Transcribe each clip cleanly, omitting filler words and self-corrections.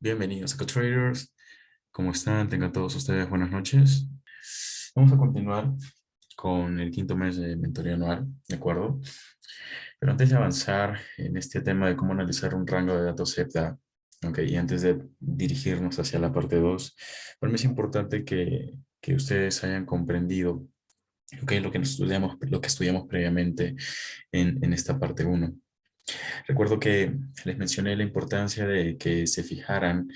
Bienvenidos a CoTraders. ¿Cómo están? Tengan todos ustedes buenas noches. Vamos a continuar con el quinto mes de mentoría anual, ¿de acuerdo? Pero antes de avanzar en este tema de cómo analizar un rango de datos Z, ¿ok? Y antes de dirigirnos hacia la parte 2, para mí es importante que ustedes hayan comprendido, ¿ok? Lo que estudiamos previamente en esta parte uno. Recuerdo que les mencioné la importancia de que se fijaran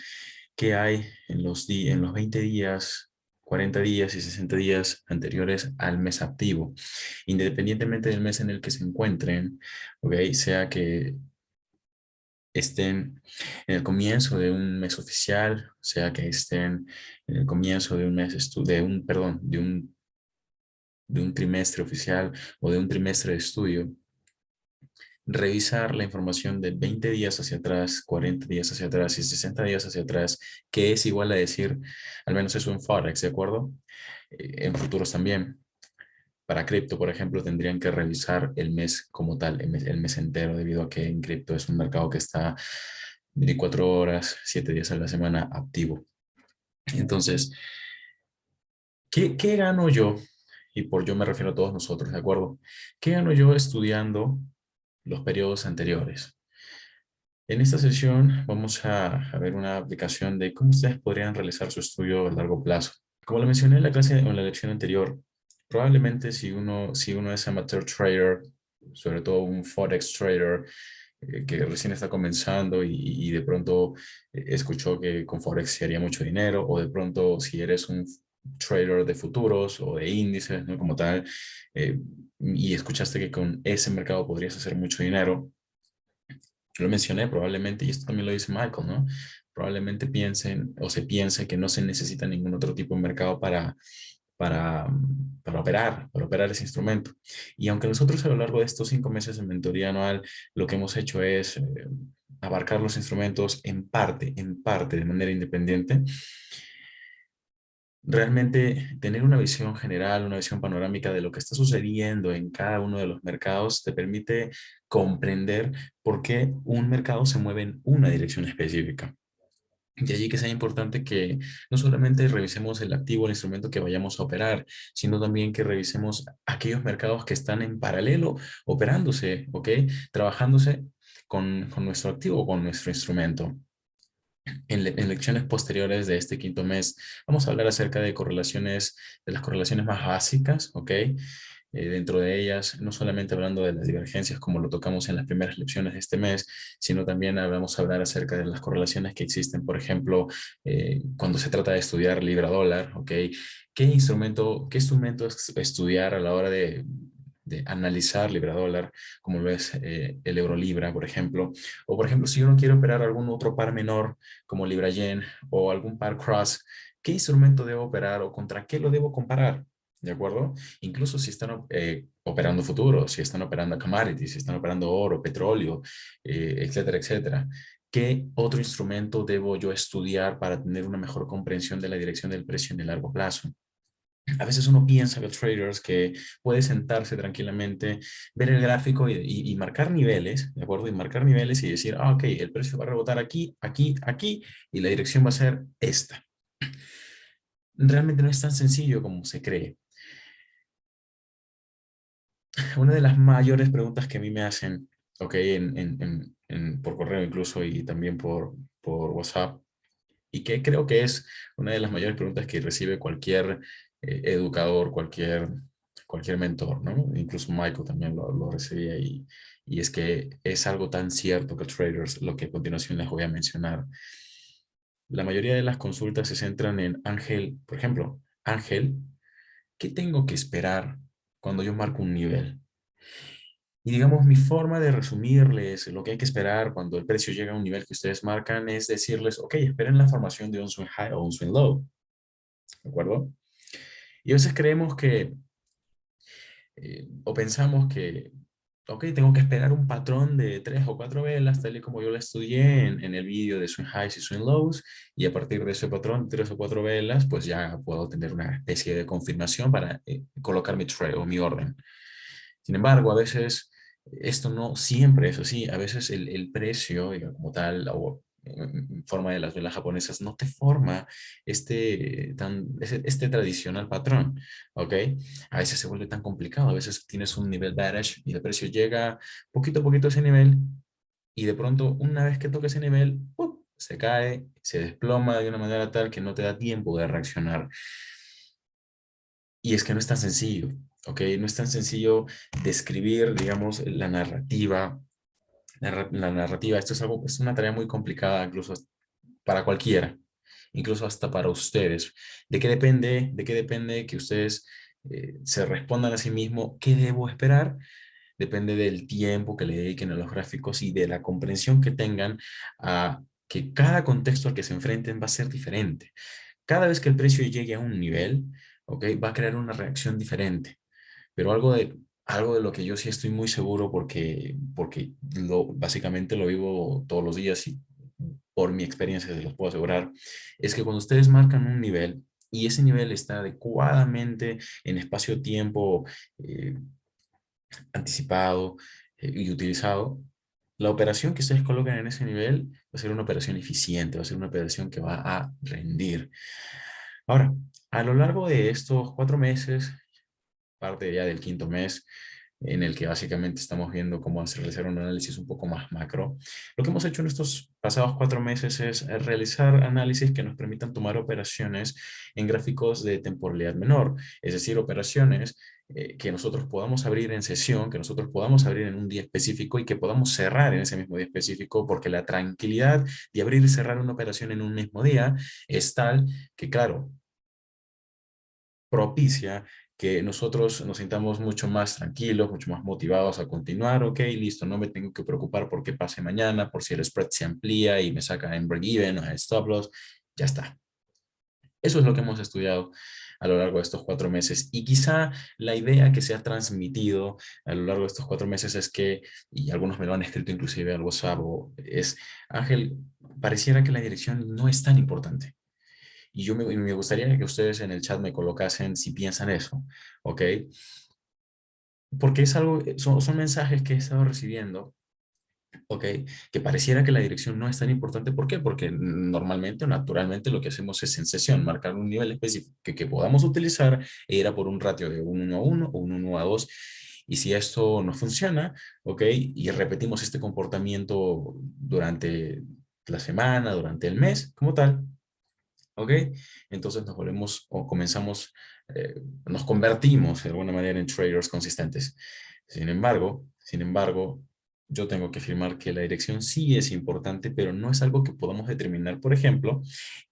qué hay en los 20 días, 40 días y 60 días anteriores al mes activo, independientemente del mes en el que se encuentren, ¿ok? Sea que estén en el comienzo de un mes oficial, sea que estén en el comienzo de un perdón, de un trimestre oficial o de un trimestre de estudio. Revisar la información de 20 días hacia atrás, 40 días hacia atrás y 60 días hacia atrás, que es igual a decir, al menos eso en Forex, ¿de acuerdo? En futuros también. Para cripto, por ejemplo, tendrían que revisar el mes como tal, el mes entero, debido a que en cripto es un mercado que está 24 horas, 7 días a la semana activo. Entonces, ¿qué gano yo? Y por yo me refiero a todos nosotros, ¿de acuerdo? ¿Qué gano yo estudiando los periodos anteriores? En esta sesión vamos a ver una aplicación de cómo ustedes podrían realizar su estudio a largo plazo. Como lo mencioné en la clase o en la lección anterior, probablemente si uno es amateur trader, sobre todo un forex trader que recién está comenzando y de pronto escuchó que con forex se haría mucho dinero, o de pronto si eres un trader de futuros o de índices, ¿no? Como tal, eh, y escuchaste que con ese mercado podrías hacer mucho dinero. Yo lo mencioné probablemente, y esto también lo dice Michael, ¿no? Probablemente piensen o se piense que no se necesita ningún otro tipo de mercado para operar ese instrumento. Y aunque nosotros a lo largo de estos 5 meses de mentoría anual, lo que hemos hecho es abarcar los instrumentos en parte, de manera independiente, realmente tener una visión general, una visión panorámica de lo que está sucediendo en cada uno de los mercados te permite comprender por qué un mercado se mueve en una dirección específica. De allí que sea importante que no solamente revisemos el activo, el instrumento que vayamos a operar, sino también que revisemos aquellos mercados que están en paralelo operándose, ¿ok? Trabajándose con nuestro activo, con nuestro instrumento. En lecciones posteriores de este quinto mes vamos a hablar acerca de correlaciones, de las correlaciones más básicas, ¿ok? Dentro de ellas, no solamente hablando de las divergencias como lo tocamos en las primeras lecciones de este mes, sino también vamos a hablar acerca de las correlaciones que existen, por ejemplo, cuando se trata de estudiar libra dólar, ¿ok? Qué instrumento estudiar a la hora de analizar libra dólar, como lo es el euro libra, por ejemplo? O por ejemplo, si uno quiere operar algún otro par menor, como libra yen o algún par cross, ¿qué instrumento debo operar o contra qué lo debo comparar? ¿De acuerdo? Incluso si están operando futuros, si están operando commodities, si están operando oro, petróleo, etcétera, etcétera. ¿Qué otro instrumento debo yo estudiar para tener una mejor comprensión de la dirección del precio en el largo plazo? A veces uno piensa que traders que puede sentarse tranquilamente, ver el gráfico y marcar niveles, ¿de acuerdo? Y marcar niveles y decir, ah, ok, el precio va a rebotar aquí, aquí, aquí, y la dirección va a ser esta. Realmente no es tan sencillo como se cree. Una de las mayores preguntas que a mí me hacen, ok, por correo incluso y también por WhatsApp, y que creo que es una de las mayores preguntas que recibe cualquier educador, cualquier mentor, ¿no? Incluso Michael también lo recibía y es que es algo tan cierto que traders, lo que a continuación les voy a mencionar. La mayoría de las consultas se centran en Ángel, por ejemplo, Ángel, ¿qué tengo que esperar cuando yo marco un nivel? Y digamos, mi forma de resumirles lo que hay que esperar cuando el precio llega a un nivel que ustedes marcan es decirles, ok, esperen la formación de un swing high o un swing low, ¿de acuerdo? Y a veces creemos que, o pensamos que, ok, tengo que esperar un patrón de 3 o 4 velas, tal y como yo lo estudié en el vídeo de swing highs y swing lows, y a partir de ese patrón, 3 o 4 velas, pues ya puedo tener una especie de confirmación para colocar mi trade o mi orden. Sin embargo, a veces esto no siempre es así. A veces el precio, como tal, o en forma de las velas japonesas, no te forma este tradicional patrón, ¿ok? A veces se vuelve tan complicado, a veces tienes un nivel bearish y el precio llega poquito a poquito a ese nivel y de pronto una vez que toca ese nivel, ¡pum!, se cae, se desploma de una manera tal que no te da tiempo de reaccionar. Y es que no es tan sencillo, ¿ok? No es tan sencillo describir, digamos, la narrativa. La narrativa, esto es algo, es una tarea muy complicada, incluso para cualquiera, incluso hasta para ustedes. ¿De qué depende? ¿De qué depende que ustedes se respondan a sí mismos qué debo esperar? Depende del tiempo que le dediquen a los gráficos y de la comprensión que tengan a que cada contexto al que se enfrenten va a ser diferente. Cada vez que el precio llegue a un nivel, ¿ok?, va a crear una reacción diferente. Pero algo de lo que yo sí estoy muy seguro porque básicamente lo vivo todos los días y por mi experiencia se los puedo asegurar, es que cuando ustedes marcan un nivel y ese nivel está adecuadamente en espacio-tiempo anticipado y utilizado, la operación que ustedes colocan en ese nivel va a ser una operación eficiente, va a ser una operación que va a rendir. Ahora, a lo largo de estos 4 meses, parte ya del quinto mes, en el que básicamente estamos viendo cómo realizar un análisis un poco más macro. Lo que hemos hecho en estos pasados 4 meses es realizar análisis que nos permitan tomar operaciones en gráficos de temporalidad menor, es decir, operaciones que nosotros podamos abrir en sesión, que nosotros podamos abrir en un día específico y que podamos cerrar en ese mismo día específico, porque la tranquilidad de abrir y cerrar una operación en un mismo día es tal que, claro, propicia que nosotros nos sintamos mucho más tranquilos, mucho más motivados a continuar. Ok, listo, no me tengo que preocupar por qué pase mañana, por si el spread se amplía y me saca en break-even o en stop loss. Ya está. Eso es lo que hemos estudiado a lo largo de estos 4 meses. Y quizá la idea que se ha transmitido a lo largo de estos 4 meses es que, y algunos me lo han escrito inclusive al WhatsApp, es, Ángel, pareciera que la dirección no es tan importante. Y me gustaría que ustedes en el chat me colocasen si piensan eso, ¿ok? Porque es algo, son mensajes que he estado recibiendo, ¿ok? Que pareciera que la dirección no es tan importante. ¿Por qué? Porque normalmente o naturalmente lo que hacemos es en sesión marcar un nivel específico que podamos utilizar e ir a por un ratio de un 1 a 1 o un 1 a 2. Y si esto no funciona, ¿ok? Y repetimos este comportamiento durante la semana, durante el mes, como tal, ¿ok? Entonces nos volvemos o comenzamos, nos convertimos de alguna manera en traders consistentes. Sin embargo, yo tengo que afirmar que la dirección sí es importante, pero no es algo que podamos determinar, por ejemplo,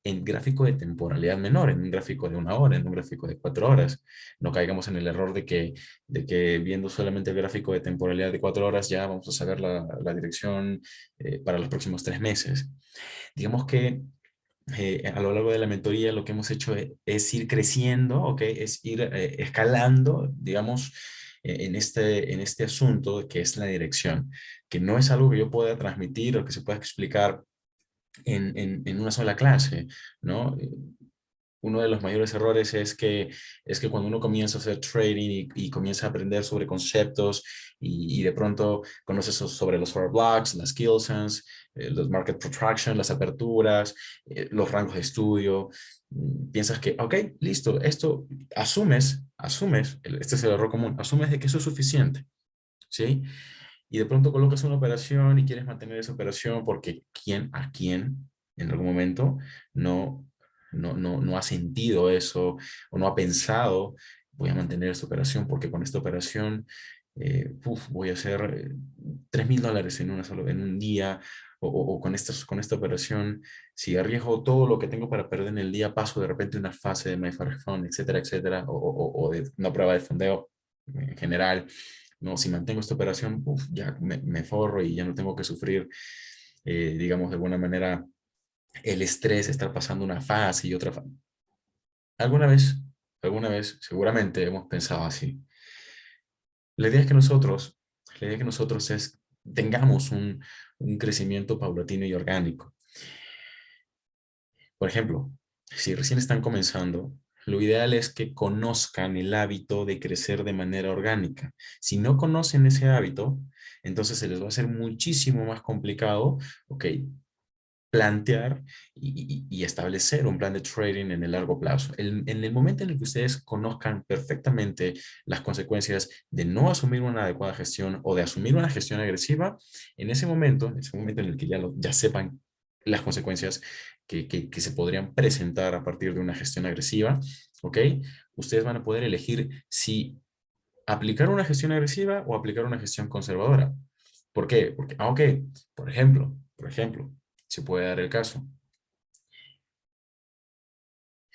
en gráfico de temporalidad menor, en un gráfico de 1 hora, en un gráfico de 4 horas. No caigamos en el error de que viendo solamente el gráfico de temporalidad de 4 horas ya vamos a saber la dirección para los próximos 3 meses. Digamos que a lo largo de la mentoría lo que hemos hecho es ir creciendo, ¿ok? Es ir escalando, digamos, en este asunto que es la dirección, que no es algo que yo pueda transmitir o que se pueda explicar en una sola clase, ¿no? Uno de los mayores errores es que cuando uno comienza a hacer trading y comienza a aprender sobre conceptos y de pronto conoces sobre los order blocks, las kill sense, los market protraction, las aperturas, los rangos de estudio, piensas que, ok, listo, esto asumes, este es el error común, asumes de que eso es suficiente, ¿sí? Y de pronto colocas una operación y quieres mantener esa operación porque quién en algún momento no, no ha sentido eso o no ha pensado, voy a mantener esta operación porque con esta operación voy a hacer $3,000 en un día o con esta operación, si arriesgo todo lo que tengo para perder en el día, paso de repente una fase de MyFair Fund, etcétera, etcétera, o de una prueba de fondeo en general. No, si mantengo esta operación, ya me forro y ya no tengo que sufrir, digamos, de alguna manera el estrés de estar pasando una fase y otra fase. Alguna vez, alguna vez, seguramente hemos pensado así. La idea es que nosotros, la idea es que nosotros tengamos un crecimiento paulatino y orgánico. Por ejemplo, si recién están comenzando, lo ideal es que conozcan el hábito de crecer de manera orgánica. Si no conocen ese hábito, entonces se les va a hacer muchísimo más complicado, ok, plantear y establecer un plan de trading en el largo plazo. En el momento en el que ustedes conozcan perfectamente las consecuencias de no asumir una adecuada gestión o de asumir una gestión agresiva, en ese momento en el que ya sepan las consecuencias que se podrían presentar a partir de una gestión agresiva, ¿ok? Ustedes van a poder elegir si aplicar una gestión agresiva o aplicar una gestión conservadora. ¿Por qué? Porque, ok, por ejemplo, se puede dar el caso.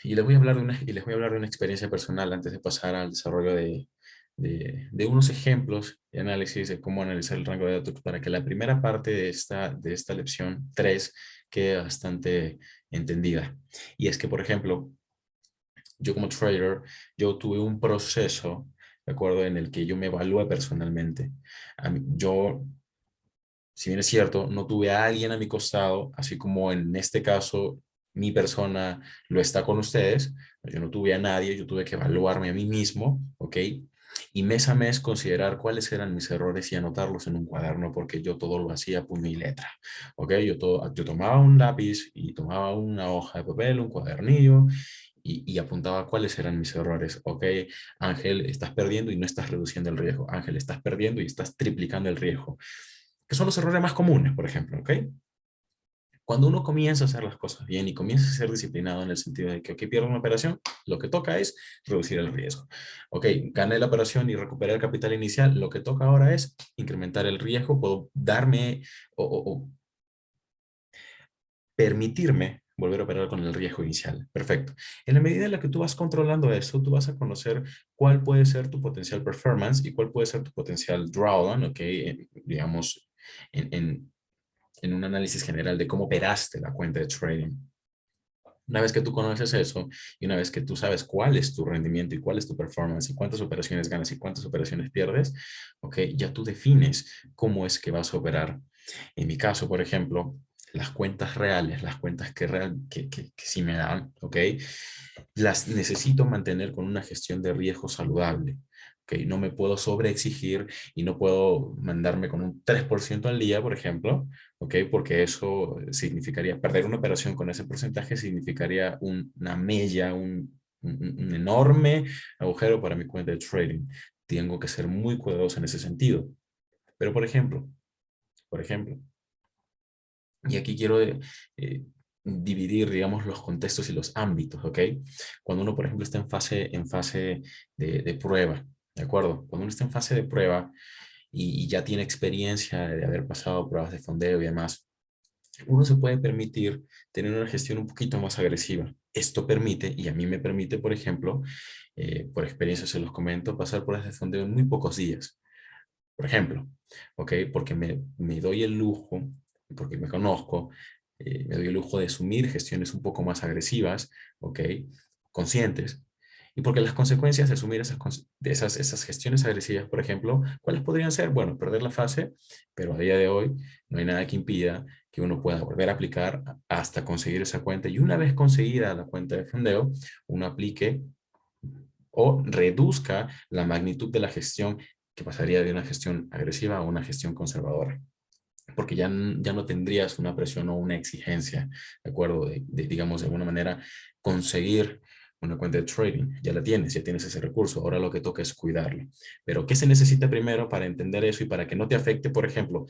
Y les voy a hablar de una experiencia personal antes de pasar al desarrollo de unos ejemplos de análisis de cómo analizar el rango de datos para que la primera parte de esta lección 3 quede bastante entendida. Y es que, por ejemplo, yo como trader, yo tuve un proceso, ¿de acuerdo?, en el que yo me evalué personalmente. Yo, si bien es cierto, no tuve a alguien a mi costado, así como en este caso mi persona lo está con ustedes. Yo no tuve a nadie, yo tuve que evaluarme a mí mismo, ¿ok? Y mes a mes considerar cuáles eran mis errores y anotarlos en un cuaderno, porque yo todo lo hacía a puño y letra, ¿ok? Yo tomaba un lápiz y tomaba una hoja de papel, un cuadernillo, y apuntaba cuáles eran mis errores. Ok, Ángel, estás perdiendo y no estás reduciendo el riesgo. Ángel, estás perdiendo y estás triplicando el riesgo. Que son los errores más comunes, por ejemplo, ¿ok? Cuando uno comienza a hacer las cosas bien y comienza a ser disciplinado en el sentido de que, ok, pierdo una operación, lo que toca es reducir el riesgo. Ok, gané la operación y recuperé el capital inicial, lo que toca ahora es incrementar el riesgo, puedo darme o permitirme volver a operar con el riesgo inicial. Perfecto. En la medida en la que tú vas controlando eso, tú vas a conocer cuál puede ser tu potencial performance y cuál puede ser tu potencial drawdown, ¿ok? Digamos, en, en, en un análisis general de cómo operaste la cuenta de trading. Una vez que tú conoces eso y una vez que tú sabes cuál es tu rendimiento y cuál es tu performance y cuántas operaciones ganas y cuántas operaciones pierdes, ok, ya tú defines cómo es que vas a operar. En mi caso, por ejemplo, las cuentas reales, las cuentas que sí me dan, ok, las necesito mantener con una gestión de riesgo saludable. Okay, no me puedo sobreexigir y no puedo mandarme con un 3% al día, por ejemplo, ¿ok? Porque eso significaría perder una operación con ese porcentaje, significaría una mella, un enorme agujero para mi cuenta de trading. Tengo que ser muy cuidadoso en ese sentido. Pero, por ejemplo, y aquí quiero dividir, digamos, los contextos y los ámbitos, ¿ok? Cuando uno, por ejemplo, está en fase de prueba, ¿de acuerdo? Cuando uno está en fase de prueba y ya tiene experiencia de haber pasado pruebas de fondeo y demás, uno se puede permitir tener una gestión un poquito más agresiva. Esto permite, y a mí me permite, por ejemplo, por experiencia se los comento, pasar pruebas de fondeo en muy pocos días. Por ejemplo, ¿ok? Porque me doy el lujo, porque me conozco, me doy el lujo de asumir gestiones un poco más agresivas, ¿ok? Conscientes. Y porque las consecuencias de asumir esas gestiones agresivas, por ejemplo, ¿cuáles podrían ser? Bueno, perder la fase, pero a día de hoy no hay nada que impida que uno pueda volver a aplicar hasta conseguir esa cuenta. Y una vez conseguida la cuenta de fondeo, uno aplique o reduzca la magnitud de la gestión que pasaría de una gestión agresiva a una gestión conservadora, porque ya no tendrías una presión o una exigencia, ¿de acuerdo? Digamos, de alguna manera, conseguir una cuenta de trading. Ya tienes ese recurso, ahora lo que toca es cuidarlo. Pero, ¿qué se necesita primero para entender eso y para que no te afecte, por ejemplo,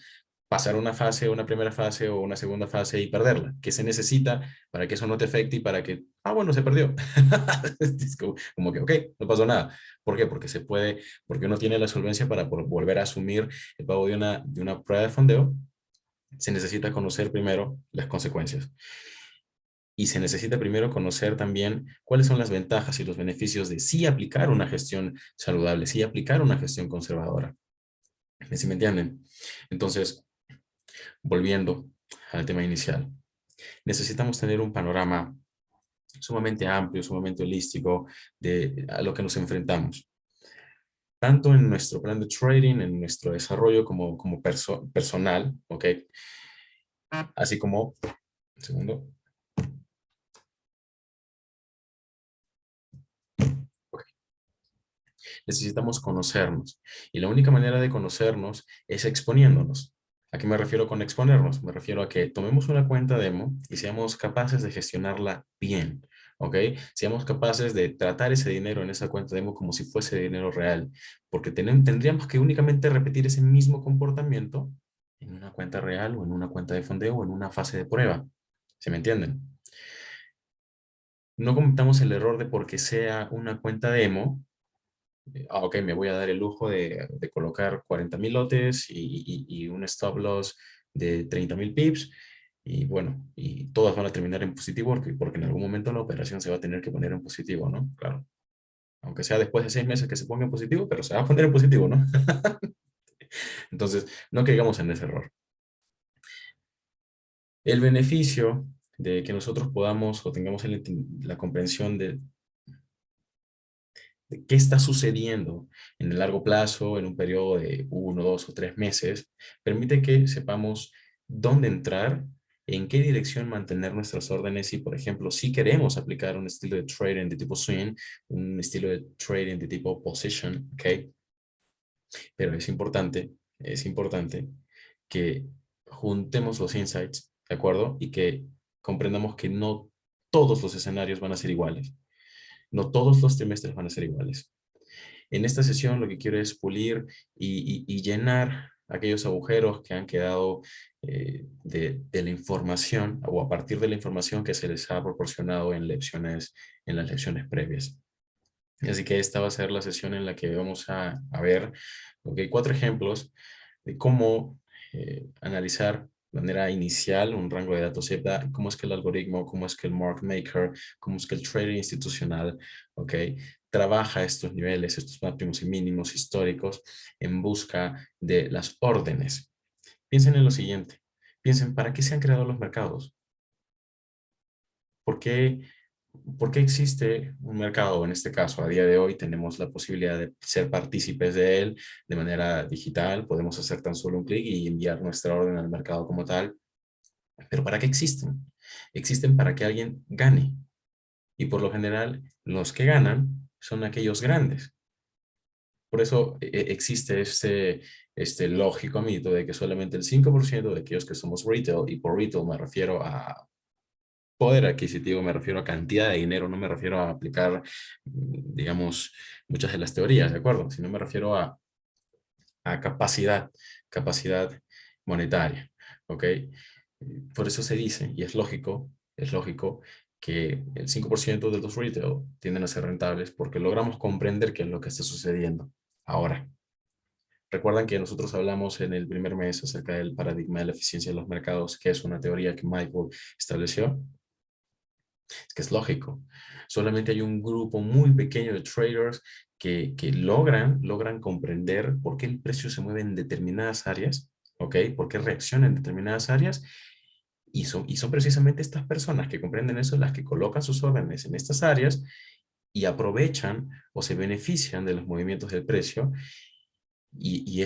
pasar una fase, una primera fase o una segunda fase y perderla? ¿Qué se necesita para que eso no te afecte y para que, bueno, se perdió? Es como que, ok, no pasó nada. ¿Por qué? Porque uno tiene la solvencia para volver a asumir el pago de una prueba de fondeo. Se necesita conocer primero las consecuencias y se necesita primero conocer también cuáles son las ventajas y los beneficios de sí aplicar una gestión saludable, sí aplicar una gestión conservadora. ¿Sí me entienden? Entonces, volviendo al tema inicial, necesitamos tener un panorama sumamente amplio, sumamente holístico de a lo que nos enfrentamos, tanto en nuestro plan de trading, en nuestro desarrollo como personal, ¿ok? Así como, un segundo, ok, necesitamos conocernos. Y la única manera de conocernos es exponiéndonos. ¿A qué me refiero con exponernos? Me refiero a que tomemos una cuenta demo y seamos capaces de gestionarla bien, ¿ok? Seamos capaces de tratar ese dinero en esa cuenta demo como si fuese dinero real, porque tendríamos que únicamente repetir ese mismo comportamiento en una cuenta real o en una cuenta de fondeo o en una fase de prueba. ¿Se me entienden? No cometamos el error de porque sea una cuenta demo, ok, me voy a dar el lujo de colocar 40.000 lotes y un stop loss de 30.000 pips. Y bueno, y todas van a terminar en positivo porque en algún momento la operación se va a tener que poner en positivo, ¿no? Claro. Aunque sea después de 6 meses que se ponga en positivo, pero se va a poner en positivo, ¿no? Entonces, no caigamos en ese error. El beneficio de que nosotros podamos o tengamos la comprensión de qué está sucediendo en el largo plazo, en un periodo de 1, 2 o 3 meses, permite que sepamos dónde entrar, en qué dirección mantener nuestras órdenes y, por ejemplo, si queremos aplicar un estilo de trading de tipo swing, un estilo de trading de tipo position, ¿ok? Pero es importante que juntemos los insights, ¿de acuerdo? Y que comprendamos que no todos los escenarios van a ser iguales, no todos los trimestres van a ser iguales. En esta sesión lo que quiero es pulir y llenar aquellos agujeros que han quedado de la información o a partir de la información que se les ha proporcionado en las lecciones previas. Así que esta va a ser la sesión en la que vamos a ver, ok, 4 ejemplos de cómo analizar de manera inicial un rango de datos, cómo es que el algoritmo, cómo es que el market maker, cómo es que el trader institucional, ok, trabaja estos niveles, estos máximos y mínimos históricos en busca de las órdenes. Piensen en lo siguiente, piensen, ¿para qué se han creado los mercados? ¿Por qué ¿Por qué existe un mercado? En este caso, a día de hoy tenemos la posibilidad de ser partícipes de él de manera digital. Podemos hacer tan solo un clic y enviar nuestra orden al mercado como tal. Pero ¿para qué existen? Existen para que alguien gane. Y por lo general, los que ganan son aquellos grandes. Por eso existe este lógico mito de que solamente el 5% de aquellos que somos retail, y por retail me refiero a poder adquisitivo, me refiero a cantidad de dinero, no me refiero a aplicar, digamos, muchas de las teorías, ¿de acuerdo? Sino me refiero a capacidad monetaria, ¿ok? Por eso se dice, y es lógico que el 5% de los retail tienden a ser rentables porque logramos comprender qué es lo que está sucediendo. Ahora, recuerdan que nosotros hablamos en el primer mes acerca del paradigma de la eficiencia de los mercados, que es una teoría que Michael estableció. Es que es lógico. Solamente hay un grupo muy pequeño de traders que logran comprender por qué el precio se mueve en determinadas áreas, ¿ok? Por qué reacciona en determinadas áreas. Y son precisamente estas personas que comprenden eso las que colocan sus órdenes en estas áreas y aprovechan o se benefician de los movimientos del precio. Y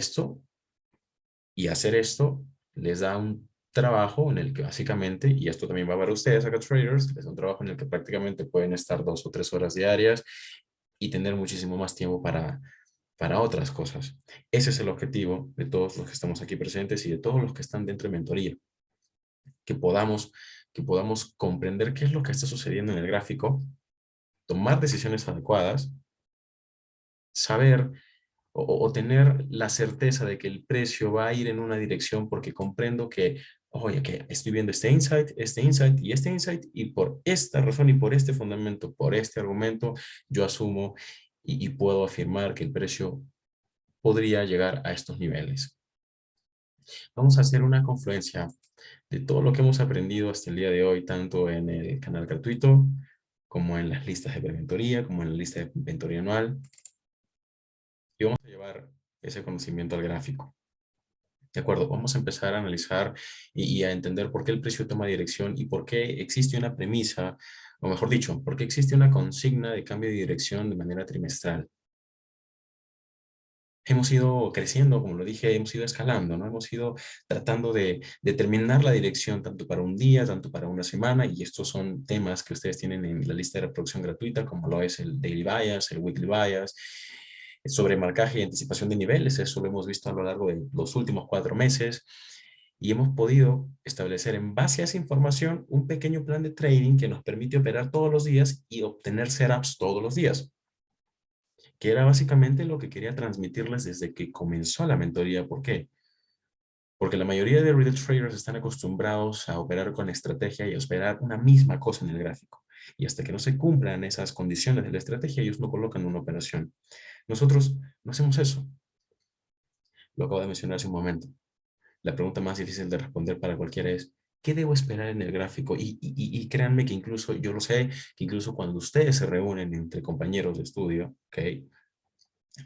hacer esto les da un trabajo en el que básicamente, y esto también va para ustedes acá traders, les da un trabajo en el que prácticamente pueden estar 2 o 3 horas diarias y tener muchísimo más tiempo para otras cosas. Ese es el objetivo de todos los que estamos aquí presentes y de todos los que están dentro de mentoría, que podamos, que podamos comprender qué es lo que está sucediendo en el gráfico, tomar decisiones adecuadas, saber o tener la certeza de que el precio va a ir en una dirección porque comprendo que, oye, que estoy viendo este insight y este insight y por esta razón y por este fundamento, por este argumento, yo asumo y puedo afirmar que el precio podría llegar a estos niveles. Vamos a hacer una confluencia de todo lo que hemos aprendido hasta el día de hoy, tanto en el canal gratuito como en las listas de preventoría, como en la lista de inventoría anual, y vamos a llevar ese conocimiento al gráfico. De acuerdo, vamos a empezar a analizar y a entender por qué el precio toma dirección y por qué existe una premisa, o mejor dicho, por qué existe una consigna de cambio de dirección de manera trimestral. Hemos ido creciendo, como lo dije, hemos ido escalando, ¿no? Hemos ido tratando de determinar la dirección tanto para un día, tanto para una semana, y estos son temas que ustedes tienen en la lista de reproducción gratuita, como lo es el Daily Bias, el Weekly Bias, sobre marcaje y anticipación de niveles. Eso lo hemos visto a lo largo de los últimos 4 meses. Y hemos podido establecer en base a esa información un pequeño plan de trading que nos permite operar todos los días y obtener setups todos los días, que era básicamente lo que quería transmitirles desde que comenzó la mentoría. ¿Por qué? Porque la mayoría de retail traders están acostumbrados a operar con estrategia y a esperar una misma cosa en el gráfico. Y hasta que no se cumplan esas condiciones de la estrategia, ellos no colocan una operación. Nosotros no hacemos eso. Lo acabo de mencionar hace un momento. La pregunta más difícil de responder para cualquiera es, ¿qué debo esperar en el gráfico? Y créanme que incluso, yo lo sé, que incluso cuando ustedes se reúnen entre compañeros de estudio, ¿ok?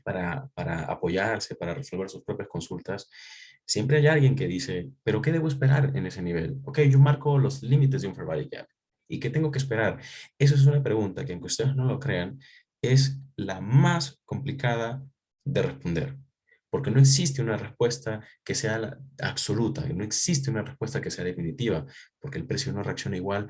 Para apoyarse, para resolver sus propias consultas, siempre hay alguien que dice, ¿pero qué debo esperar en ese nivel? Ok, yo marco los límites de un fair value gap. ¿Y qué tengo que esperar? Eso es una pregunta que, aunque ustedes no lo crean, es la más complicada de responder. Porque no existe una respuesta que sea absoluta, no existe una respuesta que sea definitiva, porque el precio no reacciona igual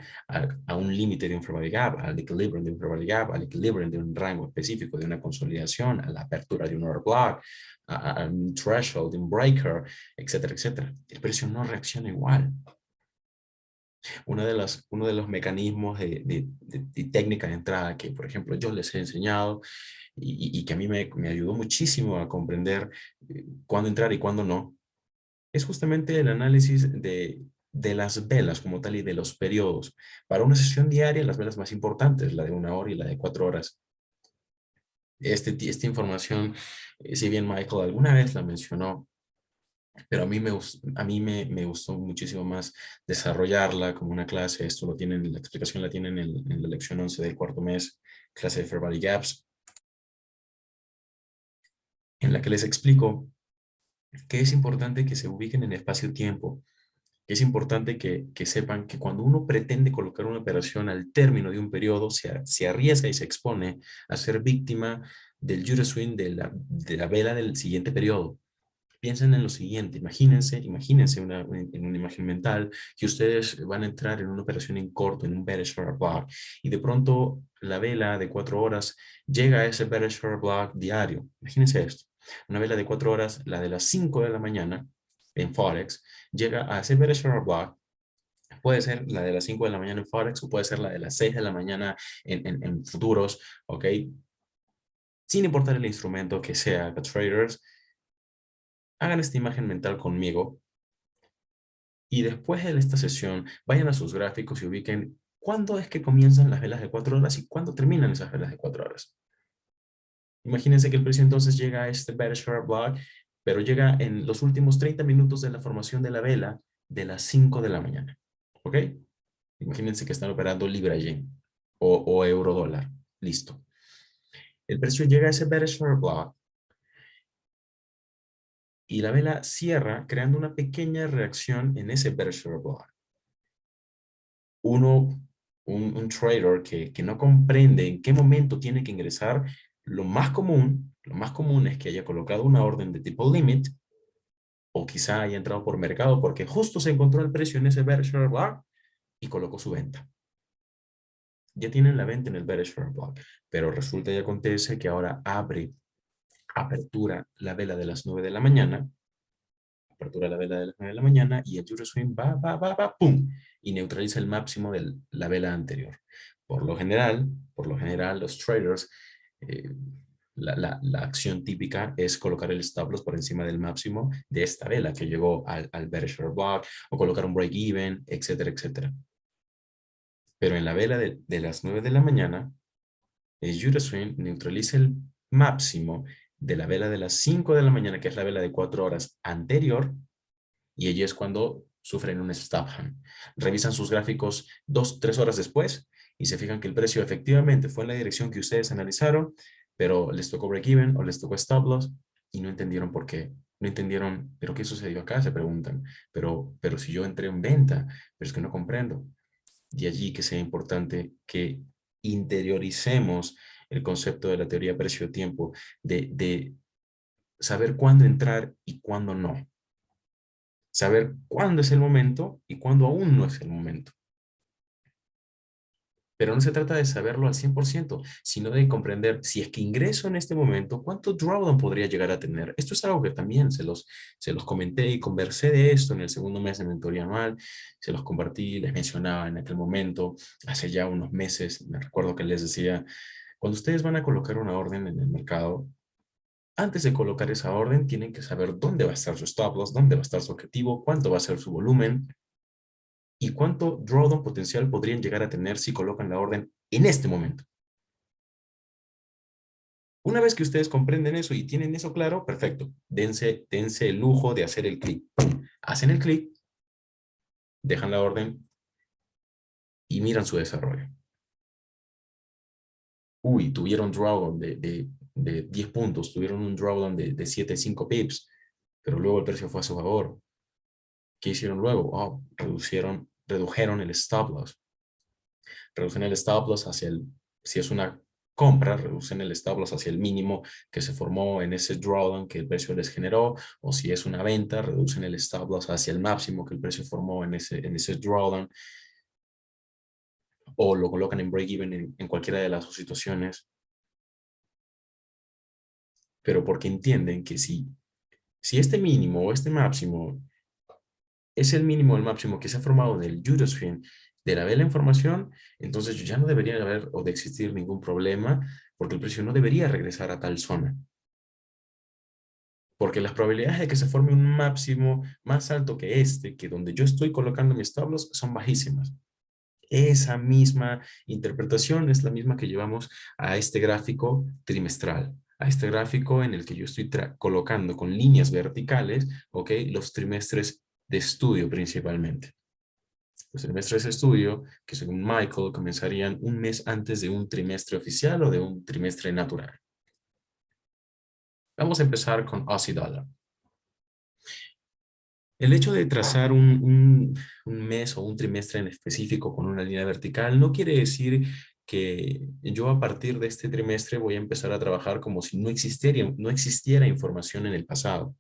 a un límite de un fair value gap, al equilibrium de un fair value gap, al equilibrium de un rango específico de una consolidación, a la apertura de un order block, a un threshold, de un breaker, etcétera, etcétera. El precio no reacciona igual. Uno de los mecanismos de técnica de entrada que, por ejemplo, yo les he enseñado y que a mí me ayudó muchísimo a comprender cuándo entrar y cuándo no, es justamente el análisis de las velas como tal y de los periodos. Para una sesión diaria, las velas más importantes, la de 1 hora y la de 4 horas. Esta información, si bien Michael alguna vez la mencionó, pero a mí me gustó muchísimo más desarrollarla como una clase. Esto lo tienen, la explicación la tienen en la lección 11 del cuarto mes, clase de Fair Value Gaps, en la que les explico que es importante que se ubiquen en espacio-tiempo. Es importante que sepan que cuando uno pretende colocar una operación al término de un periodo, se arriesga y se expone a ser víctima del Judo Swing de la vela del siguiente periodo. Piensen en lo siguiente, imagínense en una imagen mental que ustedes van a entrar en una operación en corto, en un bearish order block, y de pronto la vela de 4 horas llega a ese bearish order block diario. Imagínense esto, una vela de 4 horas, la de las 5 de la mañana en Forex, llega a ese bearish order block. Puede ser la de las 5 de la mañana en Forex o puede ser la de las 6 de la mañana en futuros, ¿ok? Sin importar el instrumento que sea, traders, hagan esta imagen mental conmigo. Y después de esta sesión, vayan a sus gráficos y ubiquen cuándo es que comienzan las velas de 4 horas y cuándo terminan esas velas de 4 horas. Imagínense que el precio entonces llega a este bearish order block, pero llega en los últimos 30 minutos de la formación de la vela de las 5 de la mañana. ¿Ok? Imagínense que están operando libra yen o euro dólar. Listo. El precio llega a ese bearish order block y la vela cierra creando una pequeña reacción en ese bearish order block. Uno, un trader que no comprende en qué momento tiene que ingresar, lo más común es que haya colocado una orden de tipo limit o quizá haya entrado por mercado porque justo se encontró el precio en ese bearish order block y colocó su venta. Ya tienen la venta en el bearish order block, pero resulta y acontece que ahora apertura la vela de las 9 de la mañana, apertura la vela de las 9 de la mañana y el Euro Swing va, pum, y neutraliza el máximo de la vela anterior. Por lo general, los traders, eh, la acción típica es colocar el stop loss por encima del máximo de esta vela que llegó al bearish order block o colocar un break even, etcétera, etcétera. Pero en la vela de las 9 de la mañana, el Euro Swing neutraliza el máximo de la vela de las 5 de la mañana, que es la vela de 4 horas anterior, y allí es cuando sufren un stop hand. Revisan sus gráficos 2, 3 horas después y se fijan que el precio efectivamente fue en la dirección que ustedes analizaron, pero les tocó break-even o les tocó stop loss y no entendieron por qué. No entendieron, pero ¿qué sucedió acá? Se preguntan. Pero si yo entré en venta, pero es que no comprendo. Y allí que sea importante que interioricemos el concepto de la teoría precio-tiempo, de saber cuándo entrar y cuándo no. Saber cuándo es el momento y cuándo aún no es el momento. Pero no se trata de saberlo al 100%, sino de comprender si es que ingreso en este momento, cuánto drawdown podría llegar a tener. Esto es algo que también se los comenté y conversé de esto en el segundo mes de mentoría anual, se los compartí, les mencionaba en aquel momento, hace ya unos meses, me recuerdo que les decía, cuando ustedes van a colocar una orden en el mercado, antes de colocar esa orden, tienen que saber dónde va a estar su stop loss, dónde va a estar su objetivo, cuánto va a ser su volumen, y cuánto drawdown potencial podrían llegar a tener si colocan la orden en este momento. Una vez que ustedes comprenden eso y tienen eso claro, perfecto. Dense el lujo de hacer el clic. Hacen el clic, dejan la orden y miran su desarrollo. Uy, tuvieron drawdown de 10 puntos, tuvieron un drawdown de 7,5 pips, pero luego el precio fue a su favor. ¿Qué hicieron luego? Oh, redujeron el stop loss. Reducen el stop loss si es una compra, reducen el stop loss hacia el mínimo que se formó en ese drawdown que el precio les generó, o si es una venta, reducen el stop loss hacia el máximo que el precio formó en ese drawdown, o lo colocan en break-even en cualquiera de las dos situaciones, pero porque entienden que si este mínimo o este máximo es el mínimo o el máximo que se ha formado en el Eurostream de la vela en formación, entonces ya no debería haber o de existir ningún problema porque el precio no debería regresar a tal zona. Porque las probabilidades de que se forme un máximo más alto que este, que donde yo estoy colocando mis tablos, son bajísimas. Esa misma interpretación es la misma que llevamos a este gráfico trimestral, a este gráfico en el que yo estoy colocando con líneas verticales, ¿ok? Los trimestres de estudio principalmente. Los trimestres de estudio, que según Michael comenzarían un mes antes de un trimestre oficial o de un trimestre natural. Vamos a empezar con Aussie Dollar. El hecho de trazar un mes o un trimestre en específico con una línea vertical no quiere decir que yo a partir de este trimestre voy a empezar a trabajar como si no existiera información en el pasado.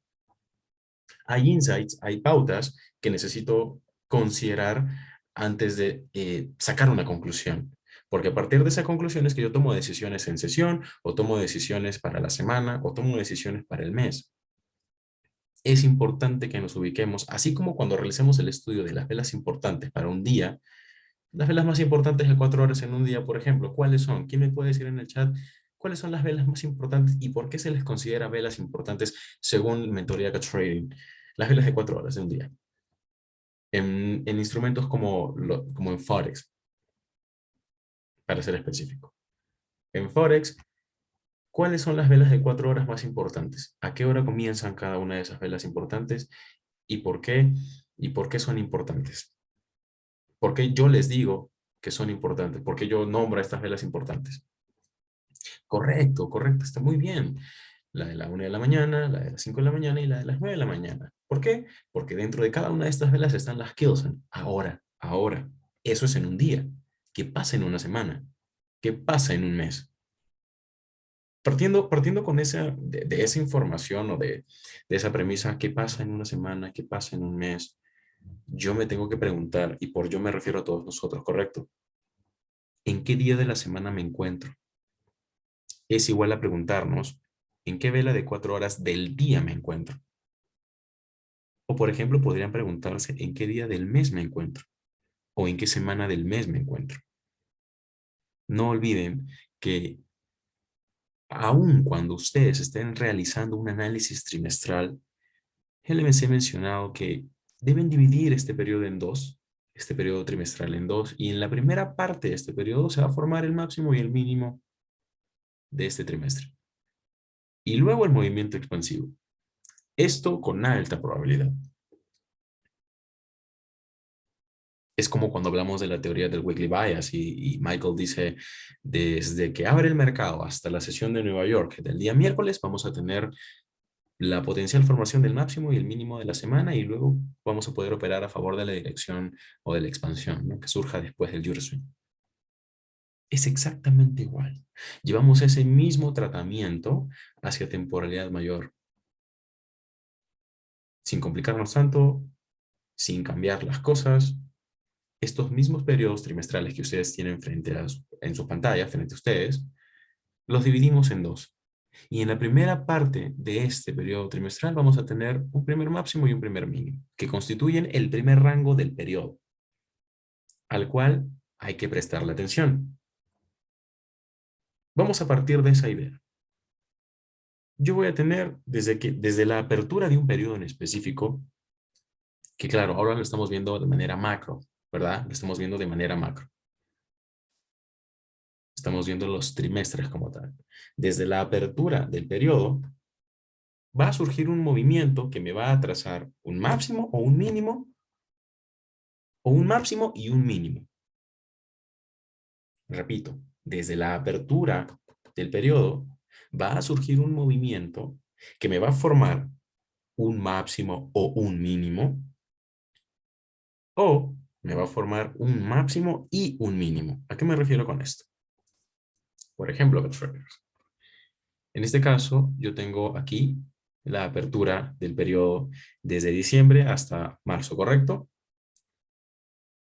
Hay insights, hay pautas que necesito considerar antes de sacar una conclusión. Porque a partir de esa conclusión es que yo tomo decisiones en sesión, o tomo decisiones para la semana, o tomo decisiones para el mes. Es importante que nos ubiquemos, así como cuando realicemos el estudio de las velas importantes para un día, las velas más importantes de 4 horas en un día, por ejemplo, ¿cuáles son? ¿Quién me puede decir en el chat cuáles son las velas más importantes y por qué se les considera velas importantes según Mentoría Trading? Las velas de 4 horas de un día. En instrumentos como en Forex, para ser específico. En Forex, ¿cuáles son las velas de 4 horas más importantes? ¿A qué hora comienzan cada una de esas velas importantes? ¿Y por qué? ¿Y por qué son importantes? ¿Por qué yo les digo que son importantes? ¿Por qué yo nombro a estas velas importantes? Correcto, correcto, está muy bien. La de la 1 de la mañana, la de las 5 de la mañana y la de las 9 de la mañana. ¿Por qué? Porque dentro de cada una de estas velas están las Kilson. Ahora, ahora. Eso es en un día. ¿Qué pasa en una semana? ¿Qué pasa en un mes? Partiendo con de esa información o de esa premisa, ¿qué pasa en una semana? ¿Qué pasa en un mes? Yo me tengo que preguntar, y por yo me refiero a todos nosotros, ¿correcto? ¿En qué día de la semana me encuentro? Es igual a preguntarnos, ¿en qué vela de 4 horas del día me encuentro? O, por ejemplo, podrían preguntarse, ¿en qué día del mes me encuentro? ¿O en qué semana del mes me encuentro? No olviden que aun cuando ustedes estén realizando un análisis trimestral, el MC ha mencionado que deben dividir este periodo en dos, este periodo trimestral en dos, y en la primera parte de este periodo se va a formar el máximo y el mínimo de este trimestre. Y luego el movimiento expansivo. Esto con alta probabilidad. Es como cuando hablamos de la teoría del weekly bias y Michael dice, desde que abre el mercado hasta la sesión de Nueva York del día miércoles, vamos a tener la potencial formación del máximo y el mínimo de la semana y luego vamos a poder operar a favor de la dirección o de la expansión, ¿no?, que surja después del Euroswing. Es exactamente igual. Llevamos ese mismo tratamiento hacia temporalidad mayor, sin complicarnos tanto, sin cambiar las cosas, estos mismos periodos trimestrales que ustedes tienen en su pantalla, frente a ustedes, los dividimos en dos. Y en la primera parte de este periodo trimestral vamos a tener un primer máximo y un primer mínimo, que constituyen el primer rango del periodo, al cual hay que prestarle atención. Vamos a partir de esa idea. Yo voy a tener desde la apertura de un periodo en específico, que claro, ahora lo estamos viendo de manera macro, ¿verdad? Lo estamos viendo de manera macro. Estamos viendo los trimestres como tal. Desde la apertura del periodo, va a surgir un movimiento que me va a trazar un máximo o un mínimo, o un máximo y un mínimo. Repito, desde la apertura del periodo, va a surgir un movimiento que me va a formar un máximo o un mínimo, o me va a formar un máximo y un mínimo. ¿A qué me refiero con esto? Por ejemplo, traders. En este caso, yo tengo aquí la apertura del periodo desde diciembre hasta marzo, ¿correcto?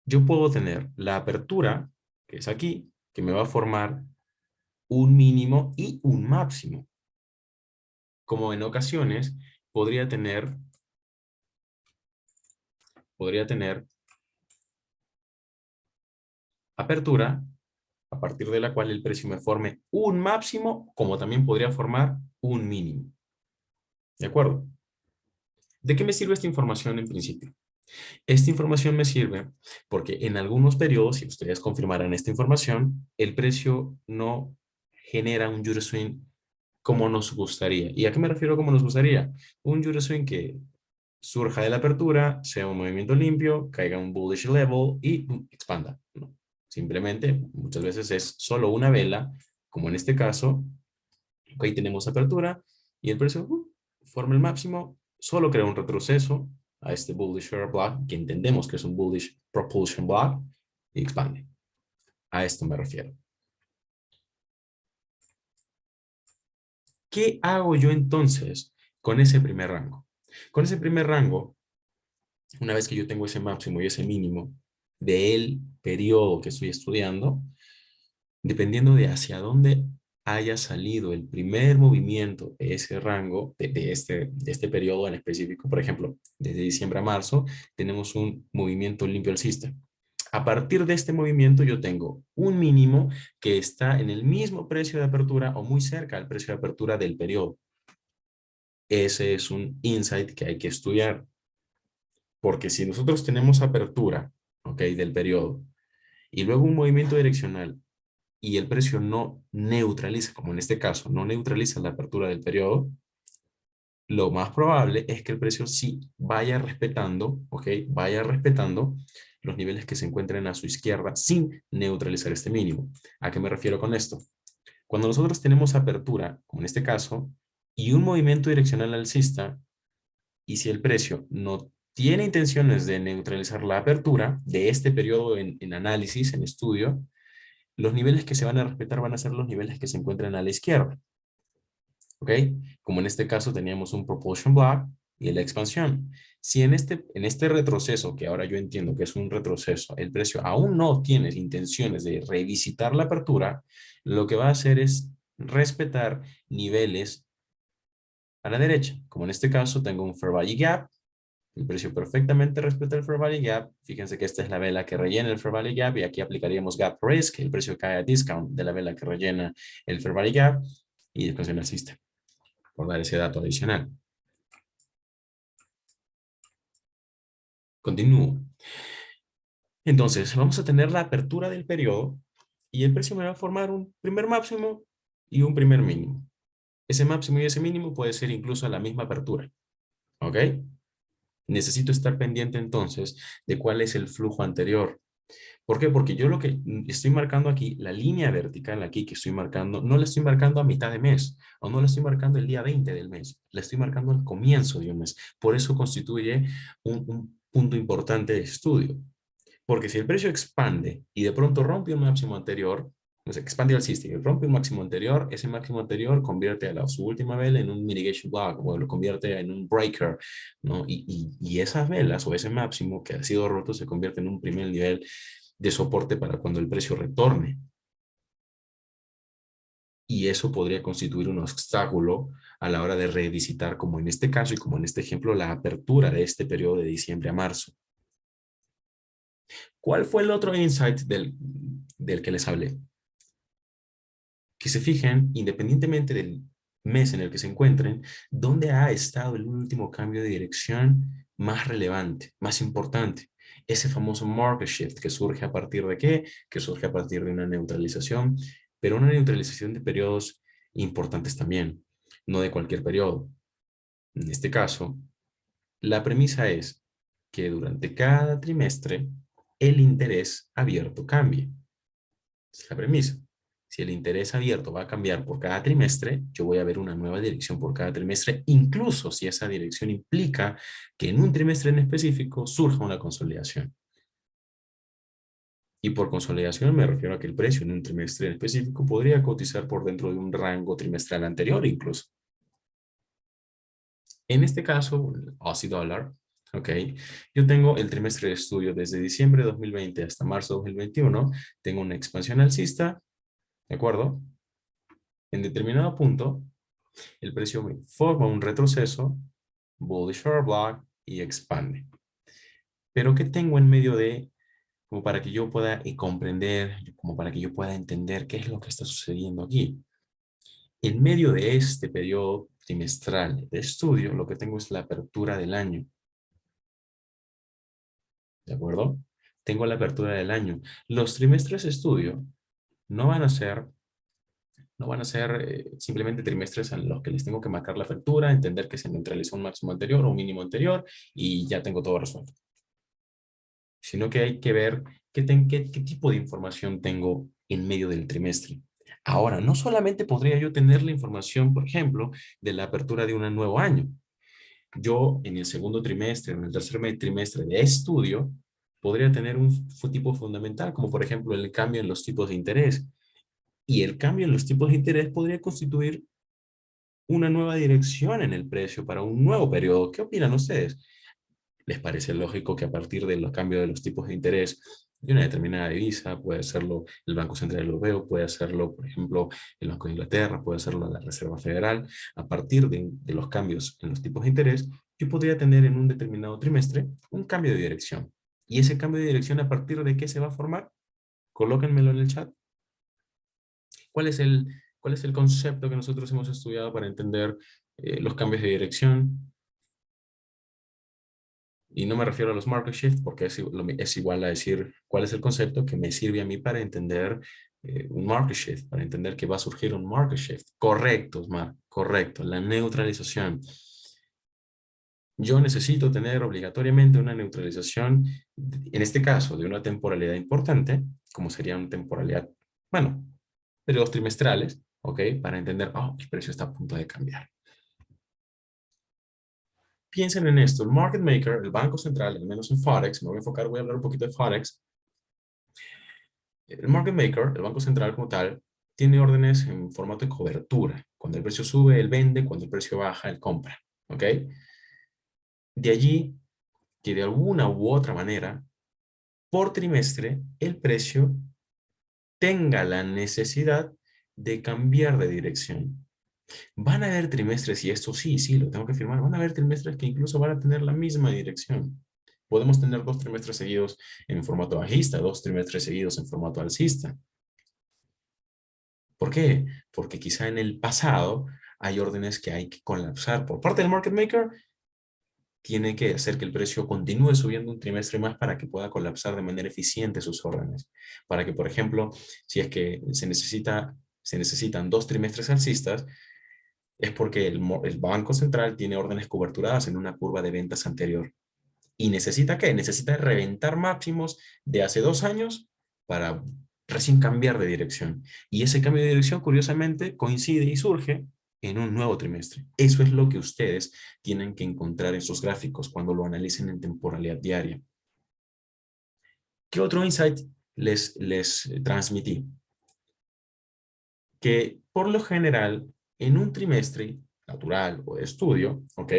Yo puedo tener la apertura, que es aquí, que me va a formar un mínimo y un máximo. Como en ocasiones podría tener apertura, a partir de la cual el precio me forme un máximo, como también podría formar un mínimo. ¿De acuerdo? ¿De qué me sirve esta información en principio? Esta información me sirve porque en algunos periodos, si ustedes confirmaran esta información, el precio no genera un Euro swing como nos gustaría. ¿Y a qué me refiero como nos gustaría? Un Euro swing que surja de la apertura, sea un movimiento limpio, caiga un bullish level y expanda, ¿no? Simplemente, muchas veces es solo una vela, como en este caso, ahí tenemos apertura y el precio forma el máximo, solo crea un retroceso a este bullish order block, que entendemos que es un bullish propulsion block, y expande. A esto me refiero. ¿Qué hago yo entonces con ese primer rango? Con ese primer rango, una vez que yo tengo ese máximo y ese mínimo del periodo que estoy estudiando, dependiendo de hacia dónde haya salido el primer movimiento de ese rango, de este periodo en específico, por ejemplo, desde diciembre a marzo, tenemos un movimiento limpio alcista. A partir de este movimiento yo tengo un mínimo que está en el mismo precio de apertura o muy cerca al precio de apertura del periodo. Ese es un insight que hay que estudiar, porque si nosotros tenemos apertura, ¿ok? Del periodo y luego un movimiento direccional y el precio no neutraliza, como en este caso, no neutraliza la apertura del periodo, lo más probable es que el precio sí vaya respetando, ¿ok? Vaya respetando los niveles que se encuentren a su izquierda sin neutralizar este mínimo. ¿A qué me refiero con esto? Cuando nosotros tenemos apertura, como en este caso, y un movimiento direccional alcista, y si el precio no tiene intenciones de neutralizar la apertura de este periodo en análisis, en estudio, los niveles que se van a respetar van a ser los niveles que se encuentran a la izquierda. ¿Ok? Como en este caso teníamos un propulsion block y la expansión. Si en este retroceso, que ahora yo entiendo que es un retroceso, el precio aún no tiene intenciones de revisitar la apertura, lo que va a hacer es respetar niveles a la derecha. Como en este caso tengo un fair value gap, el precio perfectamente respeta el fair value gap. Fíjense que esta es la vela que rellena el fair value gap y aquí aplicaríamos gap risk, el precio cae a discount de la vela que rellena el fair value gap y después el alcista, por dar ese dato adicional. Continúo. Entonces, vamos a tener la apertura del periodo y el precio me va a formar un primer máximo y un primer mínimo. Ese máximo y ese mínimo puede ser incluso a la misma apertura. ¿Ok? Necesito estar pendiente entonces de cuál es el flujo anterior. ¿Por qué? Porque yo lo que estoy marcando aquí, la línea vertical aquí que estoy marcando, no la estoy marcando a mitad de mes o no la estoy marcando el día 20 del mes, la estoy marcando al comienzo de un mes. Por eso constituye un punto importante de estudio. Porque si el precio expande y de pronto rompe un máximo anterior, Entonces, expande alcista y rompe un máximo anterior, ese máximo anterior convierte a su última vela en un mitigation block o lo convierte en un breaker, ¿no? Y esas velas o ese máximo que ha sido roto se convierte en un primer nivel de soporte para cuando el precio retorne. Y eso podría constituir un obstáculo a la hora de revisitar, como en este caso y como en este ejemplo, la apertura de este periodo de diciembre a marzo. ¿Cuál fue el otro insight del que les hablé? Que se fijen, independientemente del mes en el que se encuentren, dónde ha estado el último cambio de dirección más relevante, más importante. Ese famoso market shift que surge a partir de qué? Que surge a partir de una neutralización, pero una neutralización de periodos importantes también, no de cualquier periodo. En este caso, la premisa es que durante cada trimestre el interés abierto cambie. Es la premisa. Si el interés abierto va a cambiar por cada trimestre, yo voy a ver una nueva dirección por cada trimestre, incluso si esa dirección implica que en un trimestre en específico surja una consolidación. Y por consolidación me refiero a que el precio en un trimestre en específico podría cotizar por dentro de un rango trimestral anterior incluso. En este caso, Aussie Dollar, ok, yo tengo el trimestre de estudio desde diciembre de 2020 hasta marzo de 2021, tengo una expansión alcista, ¿de acuerdo? En determinado punto, el precio forma un retroceso, bullish order block y expande. Pero ¿qué tengo en medio de, como para que yo pueda comprender, como para que yo pueda entender qué es lo que está sucediendo aquí? En medio de este periodo trimestral de estudio, lo que tengo es la apertura del año, ¿de acuerdo? Tengo la apertura del año. Los trimestres de estudio no van a ser no van a ser simplemente trimestres en los que les tengo que marcar la apertura, entender que se neutralizó un máximo anterior o un mínimo anterior y ya tengo todo resuelto. Sino que hay que ver qué tipo de información tengo en medio del trimestre. Ahora, no solamente podría yo tener la información, por ejemplo, de la apertura de un nuevo año. Yo en el segundo trimestre, en el tercer trimestre de estudio, podría tener un tipo fundamental, como por ejemplo el cambio en los tipos de interés. Y el cambio en los tipos de interés podría constituir una nueva dirección en el precio para un nuevo periodo. ¿Qué opinan ustedes? ¿Les parece lógico que a partir de los cambios de los tipos de interés de una determinada divisa, puede hacerlo el Banco Central Europeo, puede hacerlo, por ejemplo, el Banco de Inglaterra, puede hacerlo la Reserva Federal, a partir de los cambios en los tipos de interés, yo podría tener en un determinado trimestre un cambio de dirección? ¿Y ese cambio de dirección a partir de qué se va a formar? Colóquenmelo en el chat. ¿Cuál es cuál es el concepto que nosotros hemos estudiado para entender los cambios de dirección? Y no me refiero a los market shift porque es igual a decir cuál es el concepto que me sirve a mí para entender un market shift, para entender que va a surgir un market shift. Correcto, Osmar, correcto. La neutralización. Yo necesito tener obligatoriamente una neutralización, en este caso, de una temporalidad importante, como sería una temporalidad, bueno, periodos trimestrales, ¿ok? Para entender, oh, el precio está a punto de cambiar. Piensen en esto, el market maker, el banco central, al menos en Forex, me voy a enfocar, voy a hablar un poquito de Forex. El market maker, el banco central como tal, tiene órdenes en formato de cobertura. Cuando el precio sube, él vende, cuando el precio baja, él compra, ¿ok? De allí que de alguna u otra manera, por trimestre, el precio tenga la necesidad de cambiar de dirección. Van a haber trimestres, y esto sí, sí, lo tengo que firmar, van a haber trimestres que incluso van a tener la misma dirección. Podemos tener 2 trimestres seguidos en formato bajista, 2 trimestres seguidos en formato alcista. ¿Por qué? Porque quizá en el pasado hay órdenes que hay que colapsar. Por parte del market maker, tiene que hacer que el precio continúe subiendo un trimestre más para que pueda colapsar de manera eficiente sus órdenes. Para que, por ejemplo, si es que se necesitan 2 trimestres alcistas, es porque el Banco Central tiene órdenes coberturadas en una curva de ventas anterior. ¿Y necesita qué? Necesita reventar máximos de hace 2 años para recién cambiar de dirección. Y ese cambio de dirección, curiosamente, coincide y surge en un nuevo trimestre. Eso es lo que ustedes tienen que encontrar en sus gráficos cuando lo analicen en temporalidad diaria. ¿Qué otro insight les transmití? que por lo general en un trimestre natural o de estudio, ¿ok?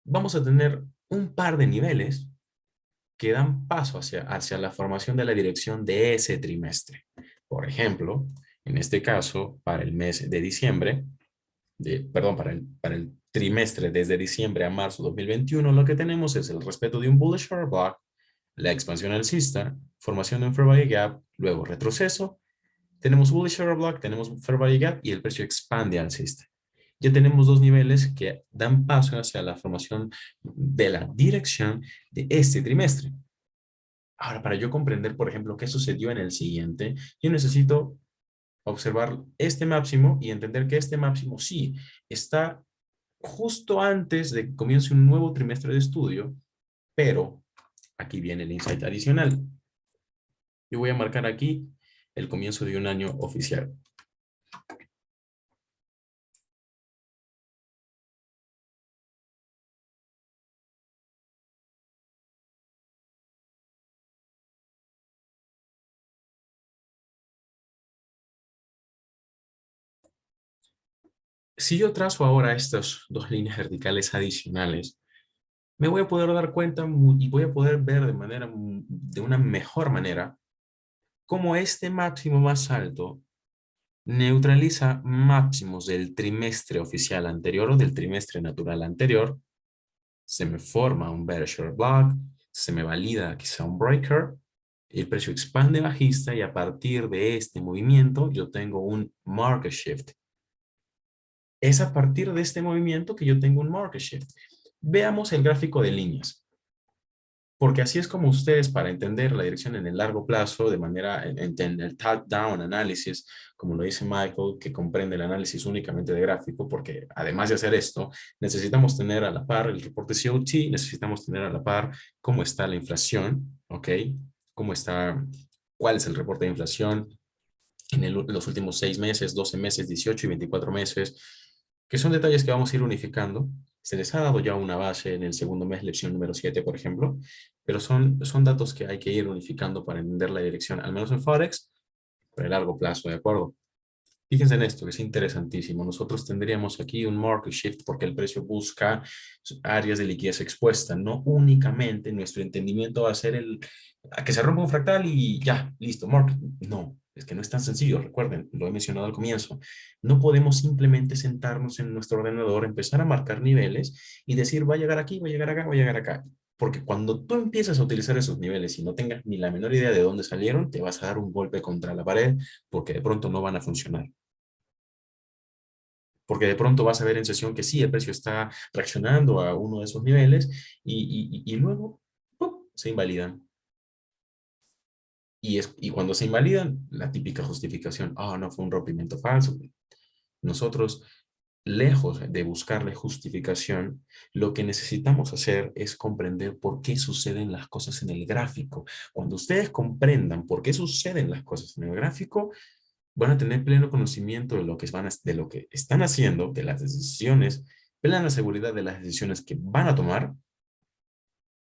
Vamos a tener un par de niveles que dan paso hacia la formación de la dirección de ese trimestre. Por ejemplo, en este caso, para el mes de diciembre, perdón, para el trimestre desde diciembre a marzo de 2021, lo que tenemos es el respeto de un bullish order block, la expansión alcista, formación de un fair value gap, luego retroceso, tenemos bullish order block, tenemos fair value gap y el precio expande alcista. Ya tenemos dos niveles que dan paso hacia la formación de la dirección de este trimestre. Ahora, para yo comprender, por ejemplo, qué sucedió en el siguiente, yo necesito observar este máximo y entender que este máximo sí está justo antes de que comience un nuevo trimestre de estudio, pero aquí viene el insight adicional. Yo voy a marcar aquí el comienzo de un año oficial. Si yo trazo ahora estas dos líneas verticales adicionales, me voy a poder dar cuenta y voy a poder ver de una mejor manera cómo este máximo más alto neutraliza máximos del trimestre oficial anterior o del trimestre natural anterior. Se me forma un bearish order block, se me valida quizá un breaker, el precio expande bajista y a partir de este movimiento yo tengo un market shift. Es a partir de este movimiento que yo tengo un market shift. Veamos el gráfico de líneas, porque así es como ustedes, para entender la dirección en el largo plazo, de manera, en el top-down análisis, como lo dice Michael, que comprende el análisis únicamente de gráfico, porque además de hacer esto, necesitamos tener a la par el reporte COT, necesitamos tener a la par cómo está la inflación, ¿ok? Cómo está, cuál es el reporte de inflación, en los últimos 6 meses, 12 meses, 18 y 24 meses, que son detalles que vamos a ir unificando. Se les ha dado ya una base en el segundo mes, lección número 7, por ejemplo, pero son datos que hay que ir unificando para entender la dirección, al menos en Forex, por el largo plazo, ¿de acuerdo? Fíjense en esto, que es interesantísimo. Nosotros tendríamos aquí un market shift porque el precio busca áreas de liquidez expuesta. No únicamente nuestro entendimiento va a ser a que se rompa un fractal y ya, listo, market. No, es que no es tan sencillo. Recuerden, lo he mencionado al comienzo. No podemos simplemente sentarnos en nuestro ordenador, empezar a marcar niveles y decir, va a llegar aquí, va a llegar acá, va a llegar acá. Porque cuando tú empiezas a utilizar esos niveles y no tengas ni la menor idea de dónde salieron, te vas a dar un golpe contra la pared porque de pronto no van a funcionar. Porque de pronto vas a ver en sesión que sí, el precio está reaccionando a uno de esos niveles y luego ¡pum!, se invalidan. Y cuando se invalidan, la típica justificación, no, fue un rompimiento falso. Nosotros, lejos de buscarle justificación, lo que necesitamos hacer es comprender por qué suceden las cosas en el gráfico. Cuando ustedes comprendan por qué suceden las cosas en el gráfico, van a tener pleno conocimiento de de lo que están haciendo, de las decisiones, plena seguridad de las decisiones que van a tomar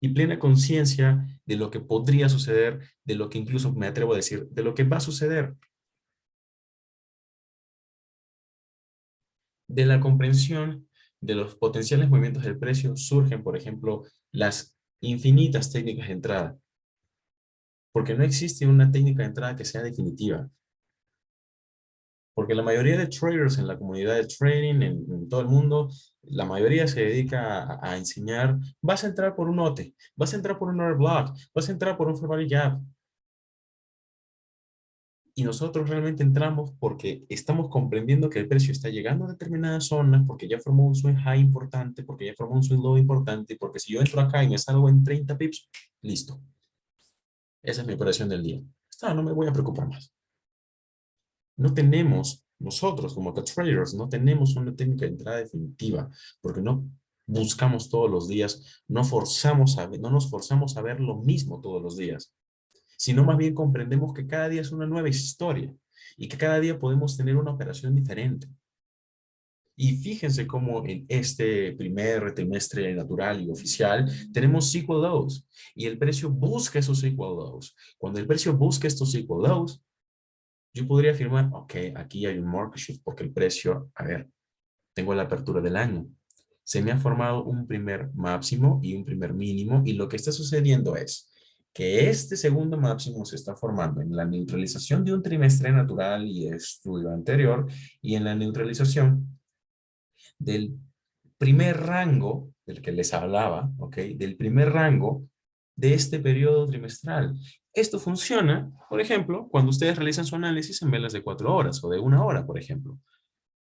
y plena conciencia de lo que podría suceder, de lo que incluso me atrevo a decir, de lo que va a suceder, de la comprensión de los potenciales movimientos del precio surgen, por ejemplo, las infinitas técnicas de entrada, porque no existe una técnica de entrada que sea definitiva. Porque la mayoría de traders en la comunidad de trading, en todo el mundo, la mayoría se dedica a enseñar, vas a entrar por un OTE, vas a entrar por un order block, vas a entrar por un fair value gap. Y nosotros realmente entramos porque estamos comprendiendo que el precio está llegando a determinadas zonas, porque ya formó un swing high importante, porque ya formó un swing low importante, porque si yo entro acá y me salgo en 30 pips, listo. Esa es mi operación del día. No me voy a preocupar más. No tenemos, nosotros como que traders, no tenemos una técnica de entrada definitiva, porque no buscamos todos los días, no nos forzamos a ver lo mismo todos los días, sino más bien comprendemos que cada día es una nueva historia y que cada día podemos tener una operación diferente. Y fíjense cómo en este primer trimestre natural y oficial tenemos sequel lows y el precio busca esos sequel lows. Cuando el precio busca estos sequel lows, Yo podría afirmar, ok, aquí hay un market shift porque el precio, a ver, tengo la apertura del año. Se me ha formado un primer máximo y un primer mínimo y lo que está sucediendo es que este segundo máximo se está formando en la neutralización de un trimestre natural y estudio anterior y en la neutralización del primer rango del que les hablaba, ¿ok? Del primer rango de este periodo trimestral. Esto funciona, por ejemplo, cuando ustedes realizan su análisis en velas de 4 horas o de 1 hora, por ejemplo.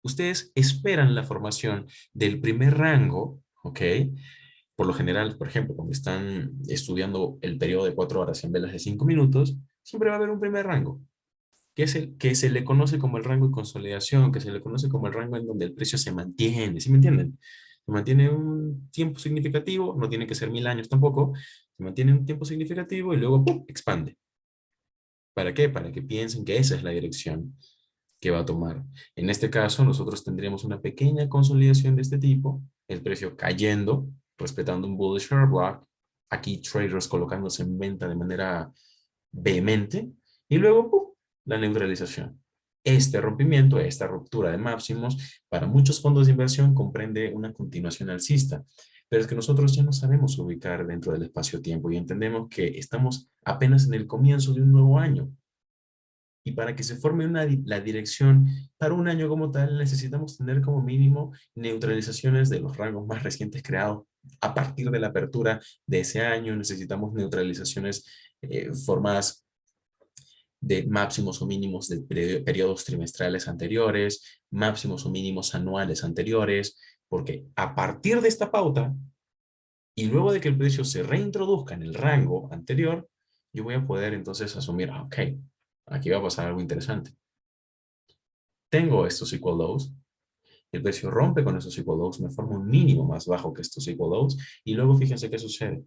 Ustedes esperan la formación del primer rango, ¿ok? Por lo general, por ejemplo, cuando están estudiando el periodo de 4 horas en velas de 5 minutos, siempre va a haber un primer rango, que es el que se le conoce como el rango de consolidación, que se le conoce como el rango en donde el precio se mantiene, ¿sí me entienden? Se mantiene un tiempo significativo, no tiene que ser 1000 años tampoco, se mantiene un tiempo significativo y luego ¡pum! Expande. ¿Para qué? Para que piensen que esa es la dirección que va a tomar. En este caso, nosotros tendríamos una pequeña consolidación de este tipo, el precio cayendo, respetando un bullish fair block, aquí traders colocándose en venta de manera vehemente, y luego ¡pum! La neutralización. Este rompimiento, esta ruptura de máximos, para muchos fondos de inversión comprende una continuación alcista, pero es que nosotros ya no sabemos ubicar dentro del espacio-tiempo y entendemos que estamos apenas en el comienzo de un nuevo año. Y para que se forme la dirección para un año como tal, necesitamos tener como mínimo neutralizaciones de los rangos más recientes creados a partir de la apertura de ese año. Necesitamos neutralizaciones formadas de máximos o mínimos de periodos trimestrales anteriores, máximos o mínimos anuales anteriores, porque a partir de esta pauta y luego de que el precio se reintroduzca en el rango anterior, yo voy a poder entonces asumir, ok, aquí va a pasar algo interesante. Tengo estos equal lows, el precio rompe con esos equal lows, me forma un mínimo más bajo que estos equal lows, y luego fíjense qué sucede.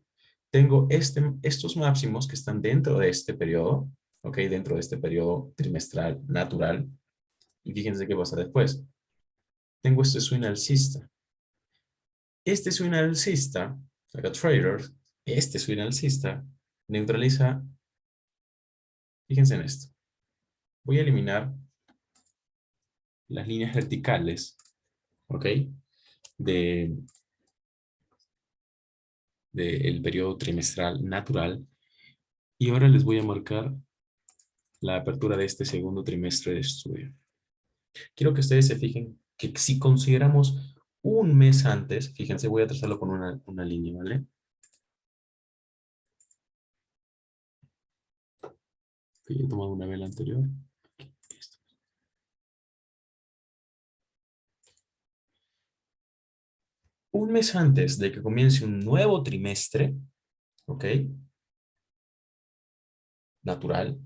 Tengo estos máximos que están dentro de este periodo, ok, dentro de este periodo trimestral natural, y fíjense qué pasa después. Tengo este swing alcista. Este swing alcista, acá traders, este swing alcista neutraliza, fíjense en esto. Voy a eliminar las líneas verticales, ok, de, del periodo trimestral natural. Y ahora les voy a marcar la apertura de este segundo trimestre de estudio. Quiero que ustedes se fijen que si consideramos un mes antes, fíjense, voy a trazarlo con una línea, ¿vale? Que yo he tomado una vela anterior. Un mes antes de que comience un nuevo trimestre, ¿ok? Natural.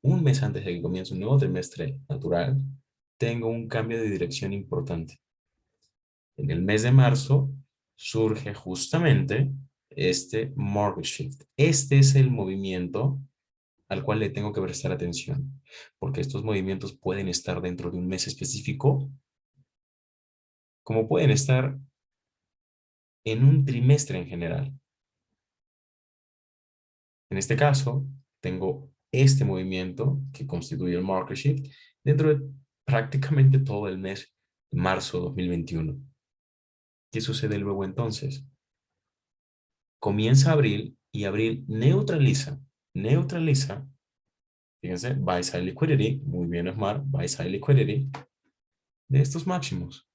Un mes antes de que comience un nuevo trimestre natural, tengo un cambio de dirección importante. En el mes de marzo surge justamente este market shift. Este es el movimiento al cual le tengo que prestar atención, porque estos movimientos pueden estar dentro de un mes específico, como pueden estar en un trimestre en general. En este caso, tengo este movimiento que constituye el market shift dentro de prácticamente todo el mes de marzo 2021. ¿Qué sucede luego entonces? Comienza abril y abril neutraliza, fíjense, buy side liquidity, muy bien Osmar, buy side liquidity, de estos máximos.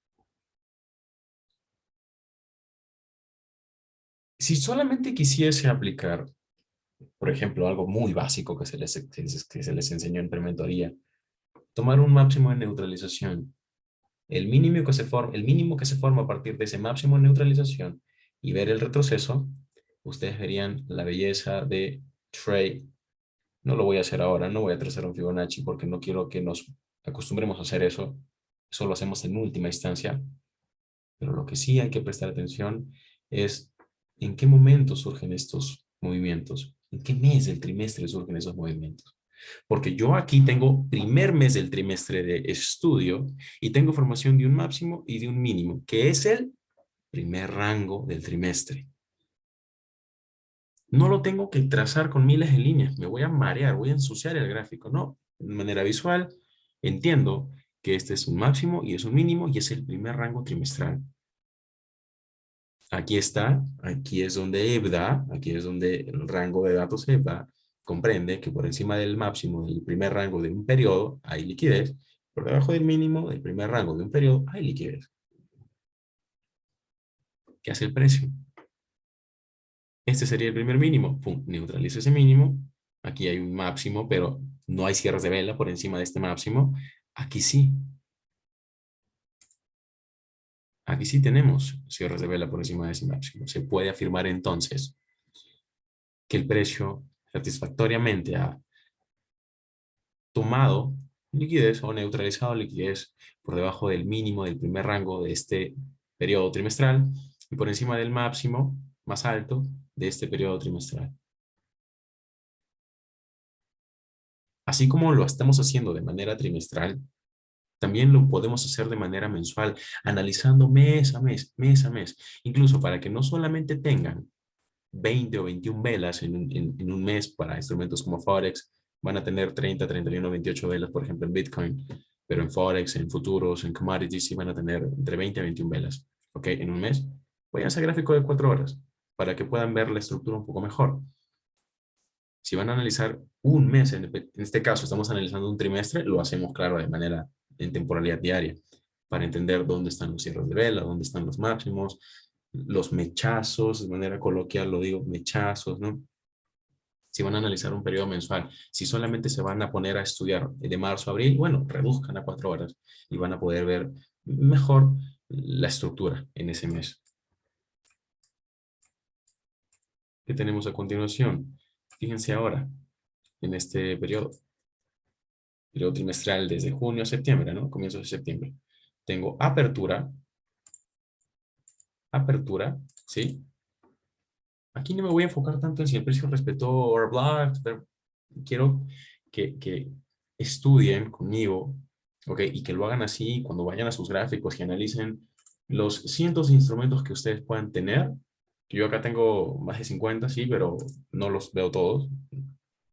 Si solamente quisiese aplicar, por ejemplo, algo muy básico que se les enseñó en prementoría, tomar un máximo de neutralización, el mínimo que se forma a partir de ese máximo de neutralización y ver el retroceso, ustedes verían la belleza de trade. No lo voy a hacer ahora, no voy a trazar un Fibonacci porque no quiero que nos acostumbremos a hacer eso. Eso lo hacemos en última instancia. Pero lo que sí hay que prestar atención es en qué momento surgen estos movimientos, en qué mes del trimestre surgen esos movimientos. Porque yo aquí tengo primer mes del trimestre de estudio y tengo formación de un máximo y de un mínimo, que es el primer rango del trimestre. No lo tengo que trazar con miles de líneas, me voy a marear, voy a ensuciar el gráfico. No, de manera visual, entiendo que este es un máximo y es un mínimo y es el primer rango trimestral. Aquí está, aquí es donde EBDA, aquí es donde el rango de datos EBDA comprende que por encima del máximo del primer rango de un periodo hay liquidez, por debajo del mínimo del primer rango de un periodo hay liquidez. ¿Qué hace el precio? Este sería el primer mínimo. Pum, neutralizo ese mínimo. Aquí hay un máximo, pero no hay cierres de vela por encima de este máximo. Aquí sí. Aquí sí tenemos cierres de vela por encima de ese máximo. Se puede afirmar entonces que el precio satisfactoriamente ha tomado liquidez o neutralizado liquidez por debajo del mínimo del primer rango de este periodo trimestral y por encima del máximo más alto de este periodo trimestral. Así como lo estamos haciendo de manera trimestral, también lo podemos hacer de manera mensual, analizando mes a mes, mes a mes, incluso para que no solamente tengan 20 o 21 velas en un mes para instrumentos como Forex, van a tener 30, 31, 28 velas, por ejemplo, en Bitcoin, pero en Forex, en futuros, en commodities, sí van a tener entre 20 a 21 velas, ¿ok? En un mes. Voy a hacer gráfico de 4 horas para que puedan ver la estructura un poco mejor. Si van a analizar un mes, en este caso estamos analizando un trimestre, lo hacemos, claro, de manera en temporalidad diaria, para entender dónde están los cierres de vela, dónde están los máximos, los mechazos, de manera coloquial lo digo, mechazos, ¿no? Si van a analizar un periodo mensual, si solamente se van a poner a estudiar de marzo a abril, bueno, reduzcan a 4 horas y van a poder ver mejor la estructura en ese mes. ¿Qué tenemos a continuación? Fíjense ahora, en este periodo trimestral desde junio a septiembre, ¿no? Comienzos de septiembre. Tengo apertura, ¿sí? Aquí no me voy a enfocar tanto en si el precio respetó Order Block, pero quiero que estudien conmigo, ¿ok? Y que lo hagan así cuando vayan a sus gráficos y analicen los cientos de instrumentos que ustedes puedan tener. Yo acá tengo más de 50, sí, pero no los veo todos.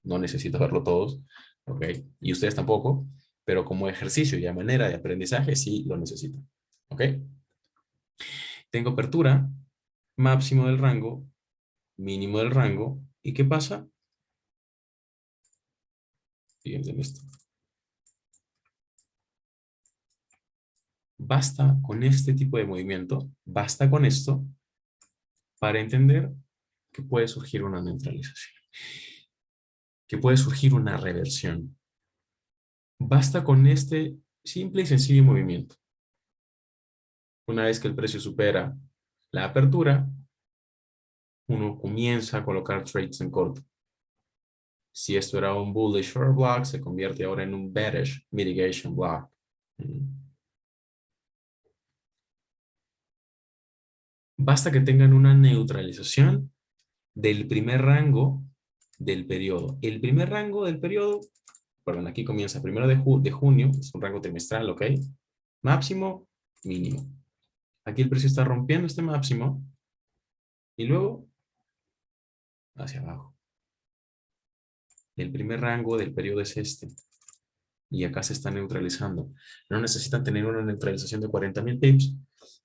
No necesito verlo todos, ¿ok? Y ustedes tampoco, pero como ejercicio y a manera de aprendizaje sí lo necesitan, ¿ok? Tengo apertura, máximo del rango, mínimo del rango. ¿Y qué pasa? Fíjense en esto. Basta con este tipo de movimiento, basta con esto para entender que puede surgir una neutralización, que puede surgir una reversión. Basta con este simple y sencillo movimiento. Una vez que el precio supera la apertura, uno comienza a colocar trades en corto. Si esto era un bullish short block, se convierte ahora en un bearish mitigation block. Basta que tengan una neutralización del primer rango del periodo. El primer rango del periodo, perdón, aquí comienza primero de junio, es un rango trimestral, ¿ok? Máximo, mínimo. Aquí el precio está rompiendo este máximo y luego hacia abajo. El primer rango del periodo es este. Y acá se está neutralizando. No necesitan tener una neutralización de 40.000 pips,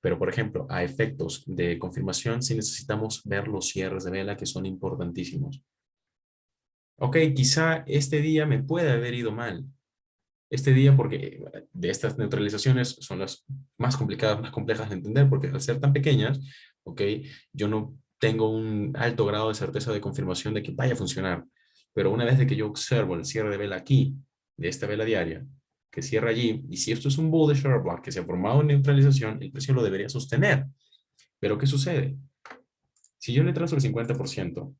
pero por ejemplo, a efectos de confirmación, sí necesitamos ver los cierres de vela que son importantísimos. Ok, quizá este día me puede haber ido mal. Este día, porque de estas neutralizaciones son las más complicadas, más complejas de entender, porque al ser tan pequeñas, ok, yo no tengo un alto grado de certeza de confirmación de que vaya a funcionar. Pero una vez de que yo observo el cierre de vela aquí, de esta vela diaria, que cierra allí, y si esto es un bullish order block que se ha formado en neutralización, el precio lo debería sostener. Pero ¿qué sucede? Si yo le trazo el 50%,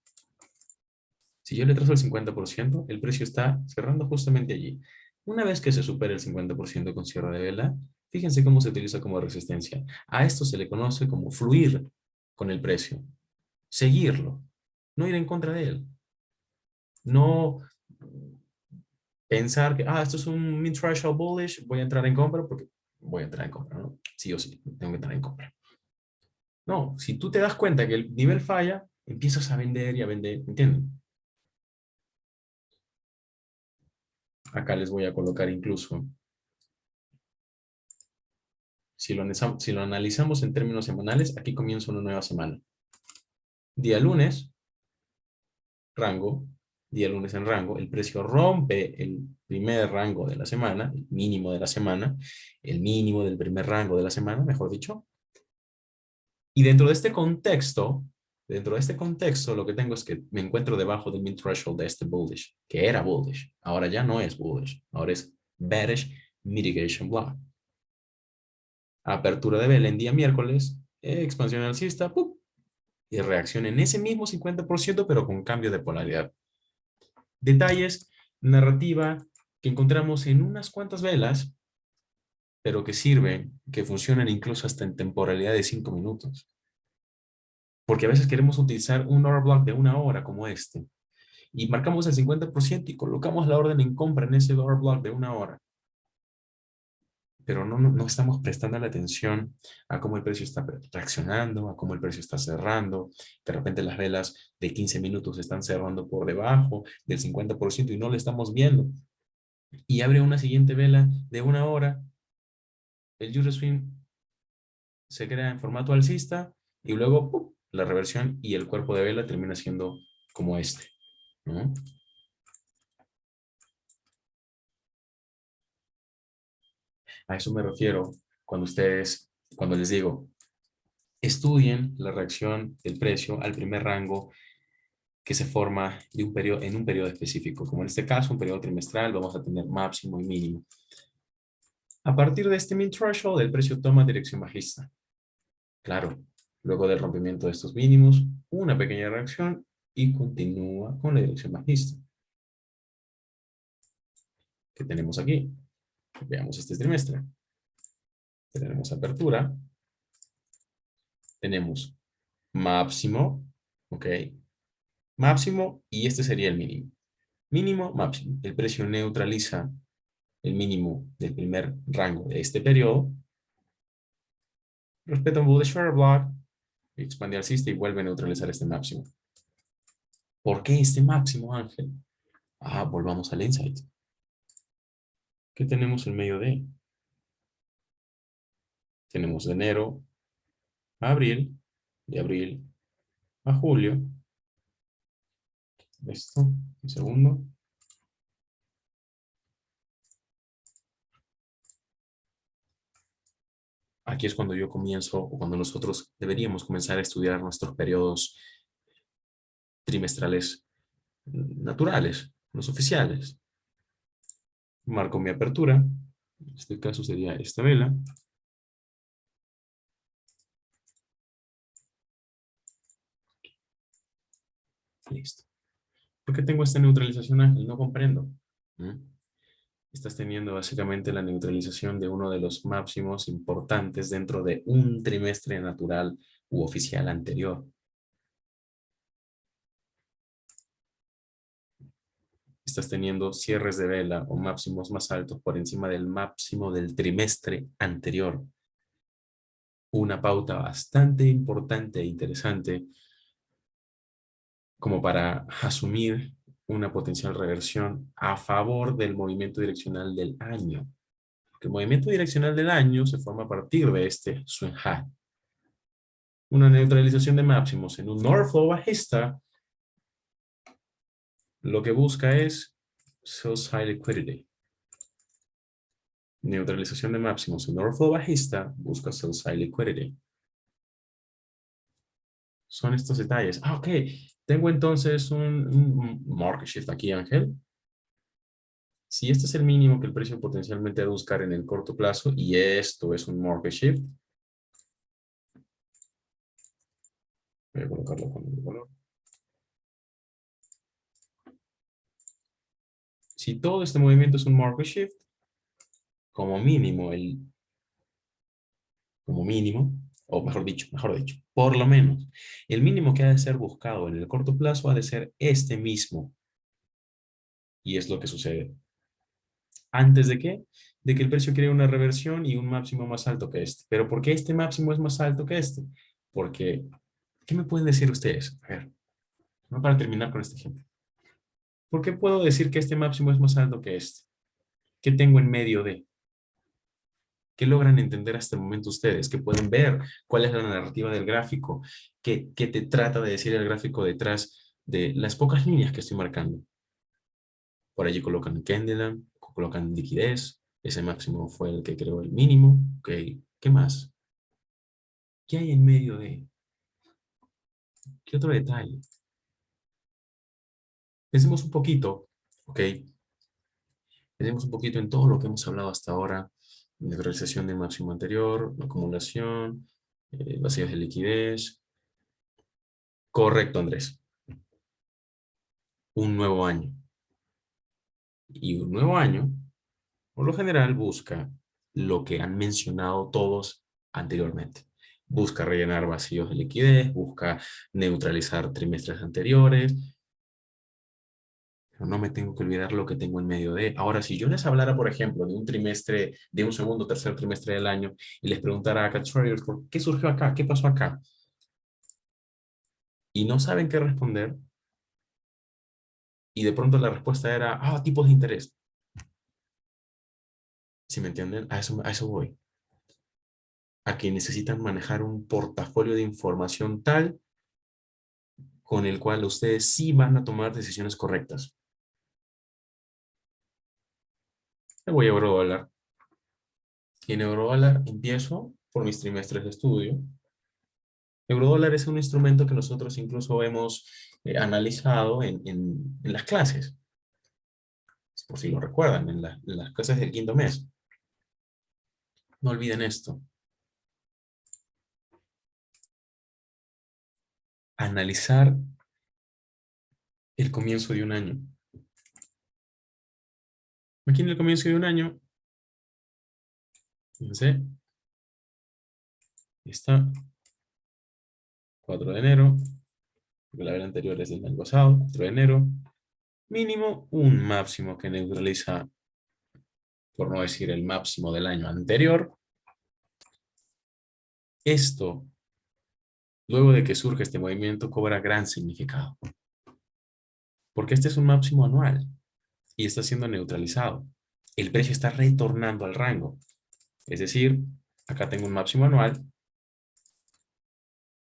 si yo le trazo el 50%, el precio está cerrando justamente allí. Una vez que se supere el 50% con cierre de vela, fíjense cómo se utiliza como resistencia. A esto se le conoce como fluir con el precio, seguirlo, no ir en contra de él, no pensar que, esto es un mid-threshold bullish, voy a entrar en compra porque voy a entrar en compra, ¿no? Sí o sí, tengo que entrar en compra. No, si tú te das cuenta que el nivel falla, empiezas a vender y a vender, ¿entienden? Acá les voy a colocar incluso, si lo analizamos en términos semanales, aquí comienza una nueva semana. Día lunes, rango, día lunes en rango, el precio rompe el primer rango de la semana, el mínimo de la semana, el mínimo del primer rango de la semana, mejor dicho. Y dentro de este contexto, lo que tengo es que me encuentro debajo del mid threshold de este bullish, que era bullish. Ahora ya no es bullish, ahora es bearish mitigation block. Apertura de vela en día miércoles, expansión alcista, ¡pum! Y reacción en ese mismo 50%, pero con cambio de polaridad. Detalles, narrativa que encontramos en unas cuantas velas, pero que sirven, que funcionan incluso hasta en temporalidad de 5 minutos. Porque a veces queremos utilizar un order block de una hora como este, y marcamos el 50% y colocamos la orden en compra en ese order block de una hora, pero no estamos prestando la atención a cómo el precio está reaccionando, a cómo el precio está cerrando. De repente las velas de 15 minutos están cerrando por debajo del 50% y no lo estamos viendo. Y abre una siguiente vela de una hora, el Euroswing se crea en formato alcista y luego ¡pum! La reversión y el cuerpo de vela termina siendo como este, ¿no? A eso me refiero cuando les digo, estudien la reacción del precio al primer rango que se forma en un periodo específico. Como en este caso, un periodo trimestral, vamos a tener máximo y mínimo. A partir de este min threshold, el precio toma dirección bajista. Claro, luego del rompimiento de estos mínimos, una pequeña reacción y continúa con la dirección bajista. ¿Qué tenemos aquí? Veamos este trimestre. Tenemos apertura, tenemos máximo, ¿ok? Máximo y este sería el mínimo. Mínimo, máximo. El precio neutraliza el mínimo del primer rango de este periodo, respeta un bullish order block, expande alcista y vuelve a neutralizar este máximo. ¿Por qué este máximo, Ángel? Volvamos al insight. ¿Qué tenemos en medio de? Tenemos de enero a abril, de abril a julio. Esto, un segundo. Aquí es cuando yo comienzo, o cuando nosotros deberíamos comenzar a estudiar nuestros periodos trimestrales naturales, los oficiales. Marco mi apertura. En este caso sería esta vela. Listo. ¿Por qué tengo esta neutralización, Ángel? No comprendo. ¿Mm? Estás teniendo básicamente la neutralización de uno de los máximos importantes dentro de un trimestre natural u oficial anterior. Estás teniendo cierres de vela o máximos más altos por encima del máximo del trimestre anterior. Una pauta bastante importante e interesante como para asumir una potencial reversión a favor del movimiento direccional del año. Porque el movimiento direccional del año se forma a partir de este swing high. Una neutralización de máximos en un order flow bajista lo que busca es sell side liquidity. Neutralización de máximos en order flow bajista busca sell side liquidity. Son estos detalles. Ok. Tengo entonces un market shift aquí, Ángel. Si este es el mínimo que el precio potencialmente va a buscar en el corto plazo y esto es un market shift, voy a colocarlo con el valor. Si todo este movimiento es un market shift, como mínimo, o mejor dicho, por lo menos, el mínimo que ha de ser buscado en el corto plazo ha de ser este mismo. Y es lo que sucede. ¿Antes de qué? De que el precio quiere una reversión y un máximo más alto que este. ¿Pero por qué este máximo es más alto que este? Porque, ¿qué me pueden decir ustedes? A ver, no para terminar con este ejemplo. ¿Por qué puedo decir que este máximo es más alto que este? ¿Qué tengo en medio de? ¿Qué logran entender hasta el momento ustedes? ¿Que pueden ver cuál es la narrativa del gráfico? ¿Qué te trata de decir el gráfico detrás de las pocas líneas que estoy marcando? Por allí colocan Candyland, colocan liquidez. Ese máximo fue el que creó el mínimo. Ok, ¿qué más? ¿Qué hay en medio de? ¿Qué otro detalle? Pensemos un poquito, ¿ok? Pensemos un poquito en todo lo que hemos hablado hasta ahora. Neutralización del máximo anterior, acumulación, vacíos de liquidez. Correcto, Andrés. Un nuevo año. Y un nuevo año, por lo general, busca lo que han mencionado todos anteriormente. Busca rellenar vacíos de liquidez, busca neutralizar trimestres anteriores, pero no me tengo que olvidar lo que tengo en medio de. Ahora, si yo les hablara, por ejemplo, de un trimestre, de un segundo o tercer trimestre del año, y les preguntara a Cat Traders, ¿por qué surgió acá? ¿Qué pasó acá? Y no saben qué responder, y de pronto la respuesta era, tipos de interés. ¿Sí me entienden? A eso voy. A que necesitan manejar un portafolio de información tal con el cual ustedes sí van a tomar decisiones correctas. Me voy a Eurodólar. Y en Eurodólar empiezo por mis trimestres de estudio. Eurodólar es un instrumento que nosotros incluso hemos analizado en las clases, por si lo recuerdan, en las clases del quinto mes. No olviden esto. Analizar el comienzo de un año. Aquí en el comienzo de un año, fíjense, está 4 de enero, porque la vela anterior es del año pasado, 4 de enero, mínimo un máximo que neutraliza, por no decir el máximo del año anterior. Esto, luego de que surge este movimiento, cobra gran significado, porque este es un máximo anual y está siendo neutralizado. El precio está retornando al rango. Es decir, acá tengo un máximo anual,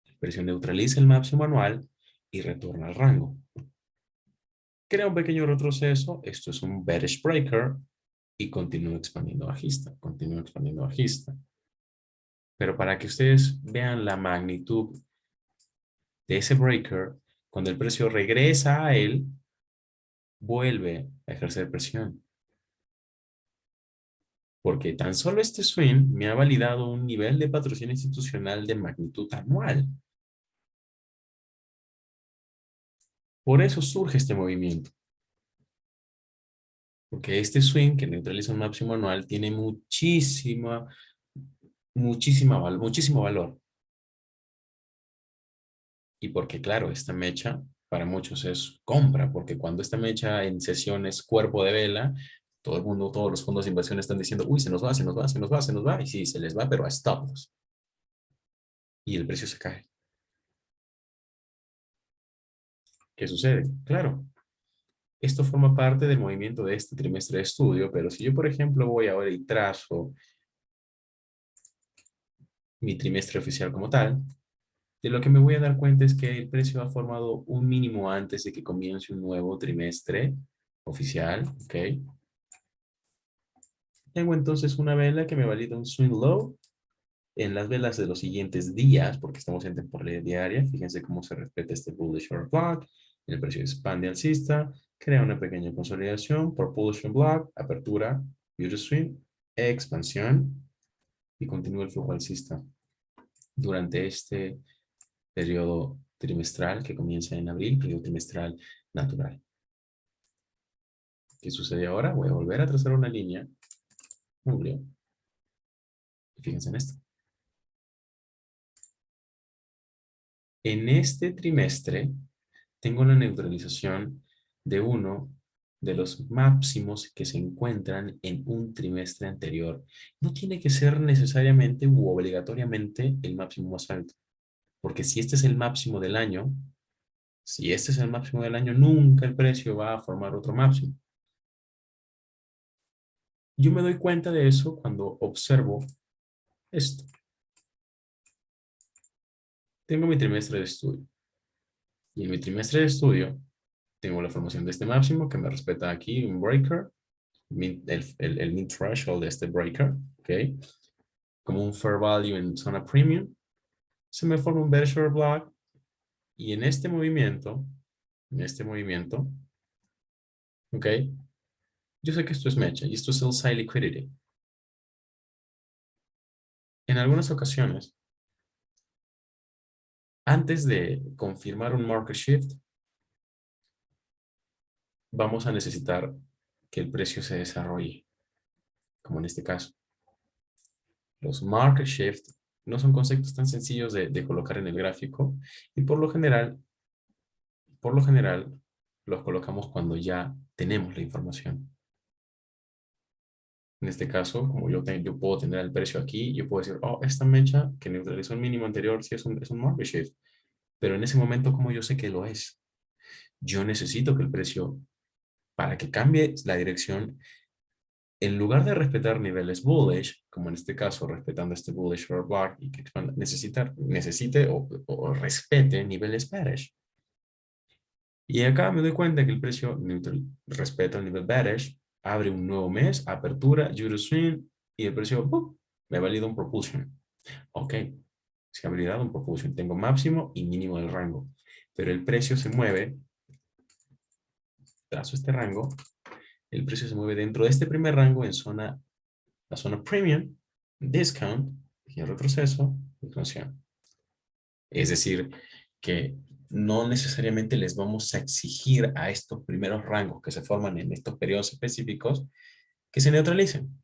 el precio neutraliza el máximo anual y retorna al rango. Crea un pequeño retroceso, esto es un bearish breaker y continúa expandiendo bajista, continúa expandiendo bajista. Pero para que ustedes vean la magnitud de ese breaker, cuando el precio regresa a él, vuelve a ejercer presión. Porque tan solo este swing me ha validado un nivel de patrocinio institucional de magnitud anual. Por eso surge este movimiento. Porque este swing que neutraliza un máximo anual tiene muchísimo valor. Y porque, claro, esta mecha para muchos es compra, porque cuando esta mecha en sesiones cuerpo de vela, todo el mundo, todos los fondos de inversión están diciendo, uy, se nos va, se nos va, se nos va, se nos va. Y sí, se les va, pero a stop loss. Y el precio se cae. ¿Qué sucede? Claro, esto forma parte del movimiento de este trimestre de estudio, pero si yo, por ejemplo, voy ahora y trazo mi trimestre oficial como tal, de lo que me voy a dar cuenta es que el precio ha formado un mínimo antes de que comience un nuevo trimestre oficial, ¿ok? Tengo entonces una vela que me valida un swing low en las velas de los siguientes días, porque estamos en temporalidad diaria. Fíjense cómo se respeta este bullish short block. El precio expande alcista, crea una pequeña consolidación por bullish block, apertura, beauty swing, expansión y continúa el flujo alcista durante este periodo trimestral que comienza en abril, periodo trimestral natural. ¿Qué sucede ahora? Voy a volver a trazar una línea. Julio. Fíjense en esto. En este trimestre tengo la neutralización de uno de los máximos que se encuentran en un trimestre anterior. No tiene que ser necesariamente u obligatoriamente el máximo más alto, porque si este es el máximo del año, si este es el máximo del año, nunca el precio va a formar otro máximo. Yo me doy cuenta de eso cuando observo esto. Tengo mi trimestre de estudio. Y en mi trimestre de estudio tengo la formación de este máximo que me respeta aquí un breaker, el min threshold de este breaker, ¿ok? Como un fair value en zona premium. Se me forma un bearish order block y en este movimiento, ¿ok? Yo sé que esto es mecha y esto es el side liquidity. En algunas ocasiones, antes de confirmar un market shift, vamos a necesitar que el precio se desarrolle, como en este caso. Los market shift no son conceptos tan sencillos de colocar en el gráfico y por lo general, los colocamos cuando ya tenemos la información. En este caso, como yo puedo tener el precio aquí, yo puedo decir, oh, esta mecha que neutralizó el mínimo anterior sí es un market shift. Pero en ese momento, ¿cómo yo sé que lo es? Yo necesito que el precio, para que cambie la dirección, en lugar de respetar niveles bullish, como en este caso, respetando este bullish order block, y que necesite o respete niveles bearish. Y acá me doy cuenta que el precio neutral respeta el nivel bearish, abre un nuevo mes, apertura, euro swing, y el precio me valida un propulsion. Ok, se ha validado un propulsion. Tengo máximo y mínimo del rango. Pero el precio se mueve, trazo este rango, el precio se mueve dentro de este primer rango en la zona premium, discount, y el retroceso, expansión. Es decir, que no necesariamente les vamos a exigir a estos primeros rangos que se forman en estos periodos específicos que se neutralicen,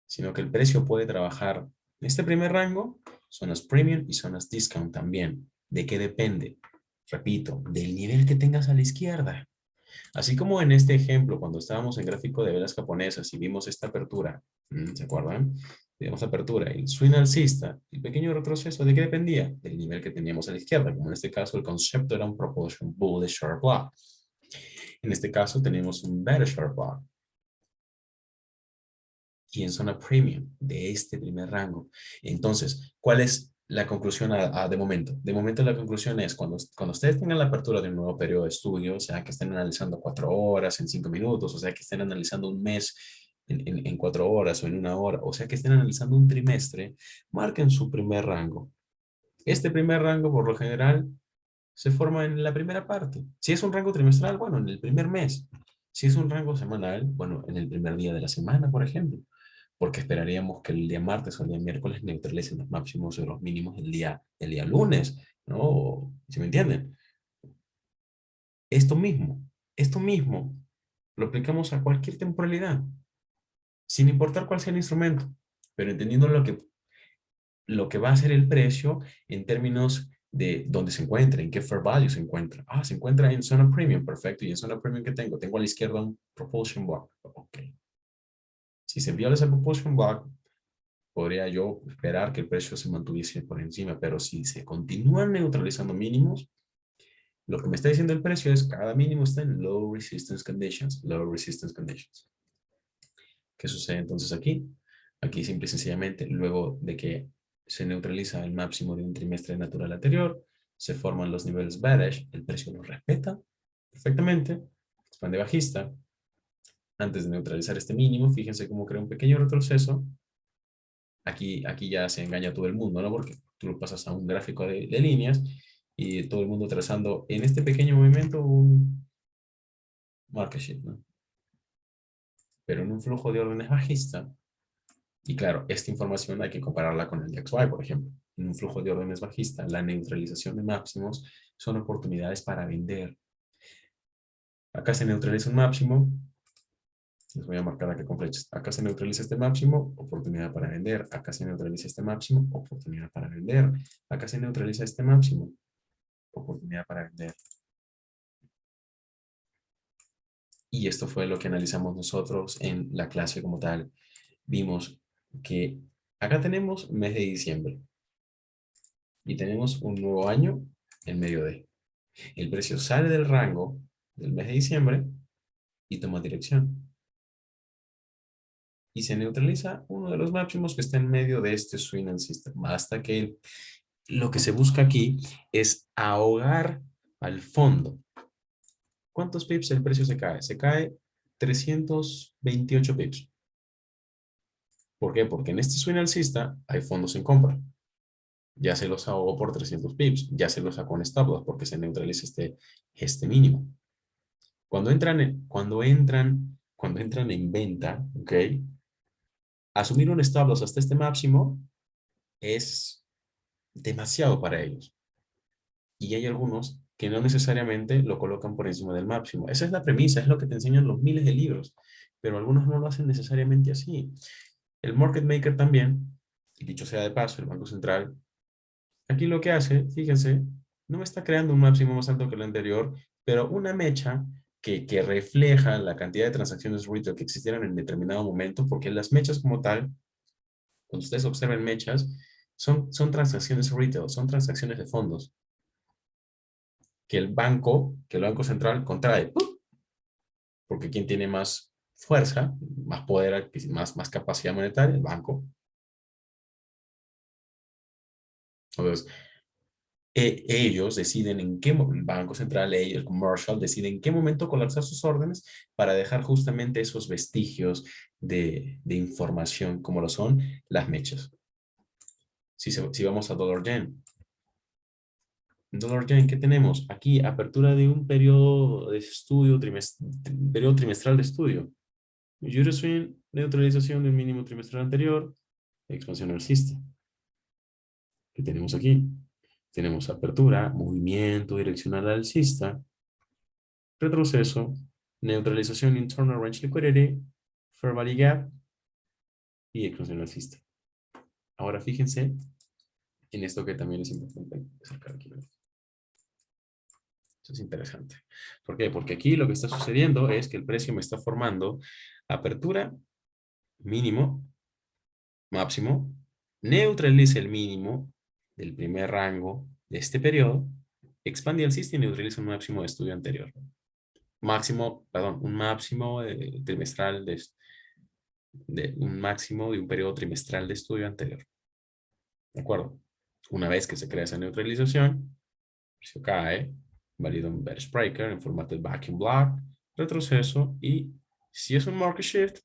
sino que el precio puede trabajar en este primer rango, zonas premium y zonas discount también. ¿De qué depende? Repito, del nivel que tengas a la izquierda. Así como en este ejemplo, cuando estábamos en gráfico de velas japonesas y vimos esta apertura, ¿se acuerdan? Vimos apertura, el swing alcista, el pequeño retroceso, ¿de qué dependía? Del nivel que teníamos a la izquierda, como en este caso el concepto era un propulsion bullish short block. En este caso tenemos un bearish short block. Y en zona premium de este primer rango. Entonces, ¿cuál es la conclusión de momento? De momento la conclusión es cuando ustedes tengan la apertura de un nuevo periodo de estudio, o sea que estén analizando 4 horas en 5 minutos, o sea que estén analizando un mes en 4 horas o en una hora, o sea que estén analizando un trimestre, marquen su primer rango. Este primer rango, por lo general, se forma en la primera parte. Si es un rango trimestral, bueno, en el primer mes. Si es un rango semanal, bueno, en el primer día de la semana, por ejemplo, porque esperaríamos que el día martes o el día miércoles neutralicen los máximos o los mínimos el día lunes, ¿no? ¿Sí me entienden? Esto mismo, esto mismo, lo aplicamos a cualquier temporalidad, sin importar cuál sea el instrumento, pero entendiendo lo que va a ser el precio en términos de dónde se encuentra, en qué fair value se encuentra. Ah, se encuentra en zona premium, perfecto. ¿Y en zona premium qué tengo? Tengo a la izquierda un propulsion block. Ok. Si se viola ese propulsion block, podría yo esperar que el precio se mantuviese por encima, pero si se continúan neutralizando mínimos, lo que me está diciendo el precio es cada mínimo está en low resistance conditions, low resistance conditions. ¿Qué sucede entonces aquí? Aquí simple y sencillamente, luego de que se neutraliza el máximo de un trimestre natural anterior, se forman los niveles bearish, el precio lo respeta perfectamente, expande bajista. Antes de neutralizar este mínimo, fíjense cómo crea un pequeño retroceso. Aquí ya se engaña a todo el mundo, ¿no? Porque tú lo pasas a un gráfico de líneas y todo el mundo trazando en este pequeño movimiento un market shift, ¿no? Pero en un flujo de órdenes bajista. Y claro, esta información hay que compararla con el DXY, por ejemplo. En un flujo de órdenes bajista, la neutralización de máximos son oportunidades para vender. Acá se neutraliza un máximo, les voy a marcar acá con flechas. Acá se neutraliza este máximo, oportunidad para vender. Acá se neutraliza este máximo, oportunidad para vender. Acá se neutraliza este máximo, oportunidad para vender. Y esto fue lo que analizamos nosotros en la clase como tal. Vimos que acá tenemos mes de diciembre y tenemos un nuevo año en medio de. El precio sale del rango del mes de diciembre y toma dirección. y se neutraliza uno de los máximos que está en medio de este swing and system. Basta que lo que se busca aquí es ahogar al fondo. ¿Cuántos pips el precio se cae? Se cae 328 pips. ¿Por qué? Porque en este swing alcista hay fondos en compra. Ya se los ahogó por 300 pips. Ya se los sacó en stop loss porque se neutraliza este mínimo. Cuando entran en venta, ¿ok? Asumir un stop loss hasta este máximo es demasiado para ellos. Y hay algunos que no necesariamente lo colocan por encima del máximo. Esa es la premisa, es lo que te enseñan los miles de libros, pero algunos no lo hacen necesariamente así. El market maker también, y dicho sea de paso, el Banco Central, aquí lo que hace, fíjense, no me está creando un máximo más alto que el anterior, pero una mecha que refleja la cantidad de transacciones retail que existieron en determinado momento, porque las mechas como tal, cuando ustedes observen mechas, son transacciones retail, son transacciones de fondos que el Banco Central contrae. ¡Pum! Porque ¿quién tiene más fuerza, más poder, más capacidad monetaria? El banco. Entonces, ellos deciden el Banco Central, el Commercial, deciden en qué momento colapsar sus órdenes para dejar justamente esos vestigios de información, como lo son las mechas. Si vamos a Dollar Yen. Dollar Yen, ¿qué tenemos? Aquí, apertura de un periodo de estudio, periodo trimestral de estudio. Euroswing, neutralización del mínimo trimestral anterior, expansión alcista. ¿Qué tenemos aquí? Tenemos apertura, movimiento direccional alcista, retroceso, neutralización internal range liquidity, fair value gap y expansión alcista. Ahora fíjense en esto que también es importante acercar aquí. Eso es interesante. ¿Por qué? Porque aquí lo que está sucediendo es que el precio me está formando apertura, mínimo, máximo, neutraliza el mínimo del primer rango de este periodo, expande alcista y neutraliza un máximo de estudio anterior. Un máximo trimestral un máximo de un periodo trimestral de estudio anterior. ¿De acuerdo? Una vez que se crea esa neutralización, se cae, valida un bearish breaker en formato de backing block, retroceso y si es un market shift